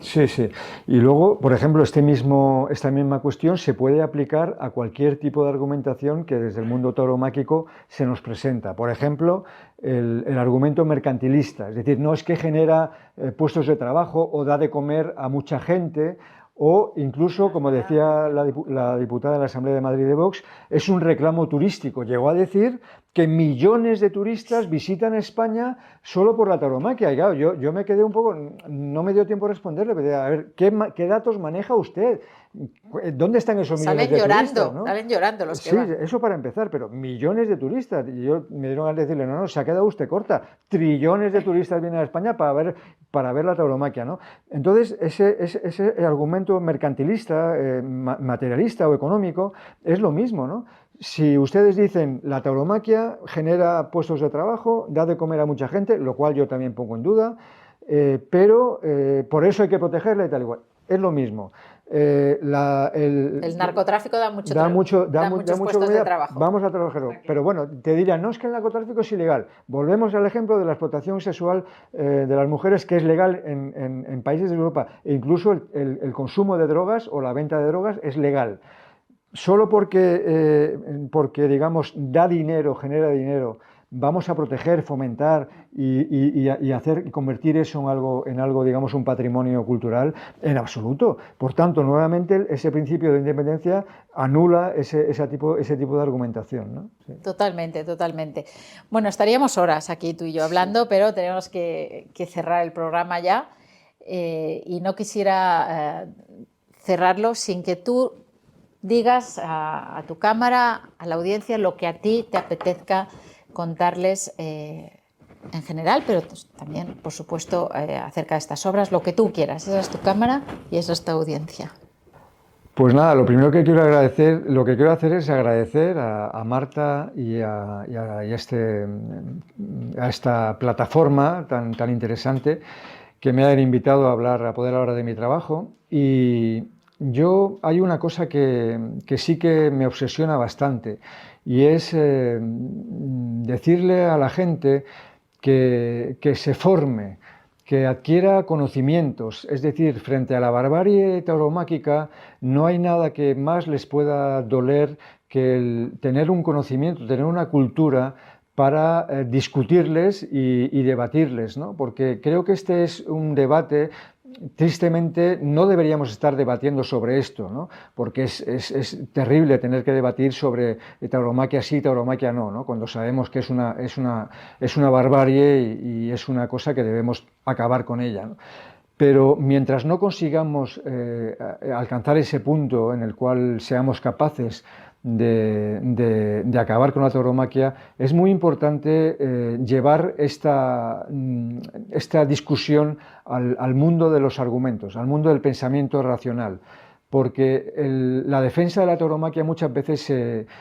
Sí, sí. Y luego, por ejemplo, esta misma cuestión se puede aplicar a cualquier tipo de argumentación que desde el mundo tauromáquico se nos presenta. Por ejemplo, el argumento mercantilista, es decir, no es que genera puestos de trabajo o da de comer a mucha gente, o incluso, como decía la diputada de la Asamblea de Madrid de Vox, es un reclamo turístico. Llegó a decir que millones de turistas visitan España solo por la tauromaquia. Y claro, yo me quedé un poco, no me dio tiempo a responderle, pero a ver, ¿qué datos maneja usted? ¿Dónde están esos millones de turistas? ¿No? Salen llorando los que sí, van. eso para empezar, pero millones de turistas. Y yo me dieron a decirle, no, se ha quedado usted corta. Trillones de turistas vienen a España para ver la tauromaquia, ¿no? Entonces, ese argumento mercantilista, materialista o económico, es lo mismo, ¿no? Si ustedes dicen la tauromaquia genera puestos de trabajo, da de comer a mucha gente, lo cual yo también pongo en duda, pero por eso hay que protegerla y tal igual. Es lo mismo. El narcotráfico da muchos puestos de trabajo. Vamos a trabajarlo. Pero bueno, te dirán, no es que el narcotráfico es ilegal. Volvemos al ejemplo de la explotación sexual de las mujeres, que es legal en países de Europa. E incluso el consumo de drogas o la venta de drogas es legal. Solo porque, digamos, da dinero, genera dinero, vamos a proteger, fomentar y convertir eso en algo, digamos, un patrimonio cultural, en absoluto. Por tanto, nuevamente, ese principio de independencia anula ese tipo de argumentación, ¿no? Sí. Totalmente, totalmente. Bueno, estaríamos horas aquí tú y yo hablando, pero tenemos que cerrar el programa ya y no quisiera cerrarlo sin que tú digas a tu cámara, a la audiencia, lo que a ti te apetezca contarles en general, pero también, por supuesto, acerca de estas obras, lo que tú quieras. Esa es tu cámara y esa es tu audiencia. Pues nada, lo primero que quiero hacer es agradecer a Marta y a esta plataforma tan interesante que me hayan invitado a poder hablar de mi trabajo. Y hay una cosa que sí que me obsesiona bastante, y es decirle a la gente que se forme, que adquiera conocimientos. Es decir, frente a la barbarie tauromáquica no hay nada que más les pueda doler que el tener un conocimiento, tener una cultura para discutirles y debatirles, ¿no? Porque creo que este es un debate. Tristemente no deberíamos estar debatiendo sobre esto, ¿no? Porque es terrible tener que debatir sobre tauromaquia sí, tauromaquia no, ¿no? Cuando sabemos que es una barbarie y es una cosa que debemos acabar con ella, ¿no? Pero mientras no consigamos alcanzar ese punto en el cual seamos capaces de acabar con la tauromaquia, es muy importante llevar esta discusión al mundo de los argumentos, al mundo del pensamiento racional, porque la defensa de la tauromaquia muchas veces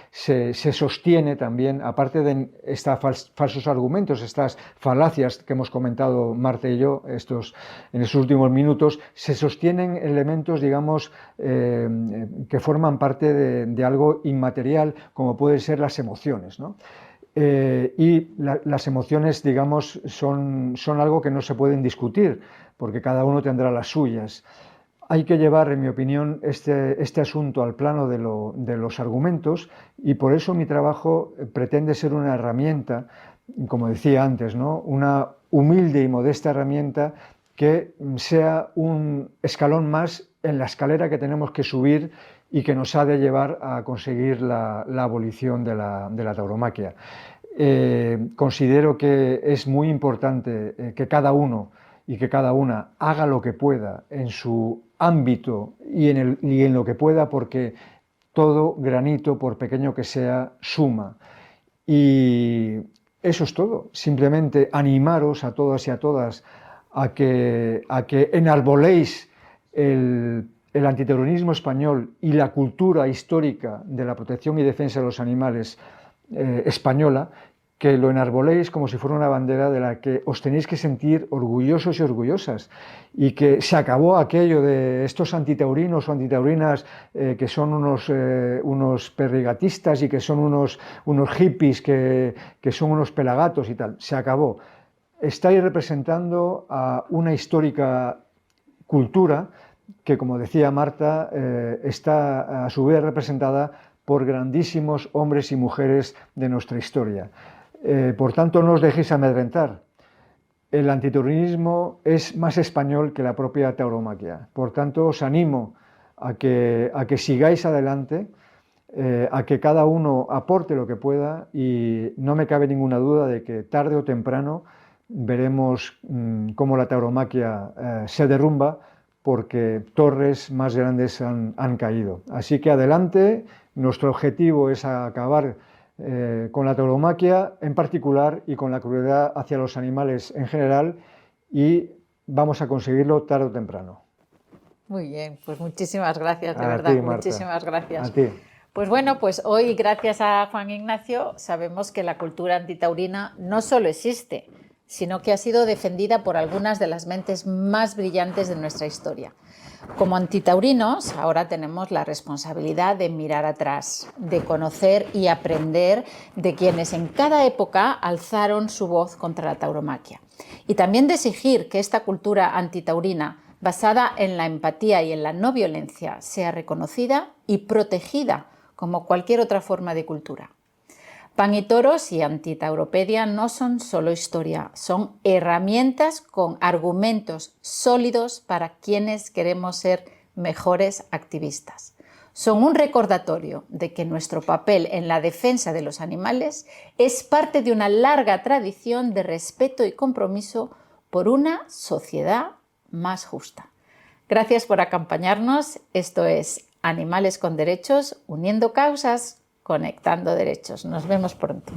se sostiene también, aparte de estos falsos argumentos, estas falacias que hemos comentado Marta y yo en estos últimos minutos, se sostienen elementos, digamos, que forman parte de algo inmaterial, como pueden ser las emociones, ¿no? Las emociones, digamos, son algo que no se pueden discutir, porque cada uno tendrá las suyas. Hay que llevar, en mi opinión, este asunto al plano de los argumentos, y por eso mi trabajo pretende ser una herramienta, como decía antes, ¿no? Una humilde y modesta herramienta que sea un escalón más en la escalera que tenemos que subir y que nos ha de llevar a conseguir la abolición de la tauromaquia. Considero que es muy importante que cada uno y que cada una haga lo que pueda en su ámbito y en lo que pueda, porque todo granito, por pequeño que sea, suma. Y eso es todo. Simplemente animaros a todas y a todas a que enarboléis el antiterrorismo español y la cultura histórica de la protección y defensa de los animales española, que lo enarboléis como si fuera una bandera de la que os tenéis que sentir orgullosos y orgullosas, y que se acabó aquello de estos antitaurinos o antitaurinas que son unos perrigatistas y que son unos hippies que son unos pelagatos y tal. Se acabó. Estáis representando a una histórica cultura que, como decía Marta, está a su vez representada por grandísimos hombres y mujeres de nuestra historia. Por tanto, no os dejéis amedrentar. El antitaurinismo es más español que la propia tauromaquia. Por tanto, os animo a que sigáis adelante, a que cada uno aporte lo que pueda, y no me cabe ninguna duda de que tarde o temprano veremos cómo la tauromaquia se derrumba, porque torres más grandes han caído. Así que adelante, nuestro objetivo es acabar con la tauromaquia en particular y con la crueldad hacia los animales en general, y vamos a conseguirlo tarde o temprano. Muy bien, pues muchísimas gracias, de A verdad, ti, Marta. muchísimas gracias. A ti. Pues bueno, pues hoy, gracias a Juan Ignacio, sabemos que la cultura antitaurina no solo existe, sino que ha sido defendida por algunas de las mentes más brillantes de nuestra historia. Como antitaurinos, ahora tenemos la responsabilidad de mirar atrás, de conocer y aprender de quienes en cada época alzaron su voz contra la tauromaquia. Y también de exigir que esta cultura antitaurina, basada en la empatía y en la no violencia, sea reconocida y protegida como cualquier otra forma de cultura. Pan y Toros y Antitauropedia no son solo historia, son herramientas con argumentos sólidos para quienes queremos ser mejores activistas. Son un recordatorio de que nuestro papel en la defensa de los animales es parte de una larga tradición de respeto y compromiso por una sociedad más justa. Gracias por acompañarnos. Esto es Animales con Derechos, uniendo causas, conectando derechos. Nos vemos pronto.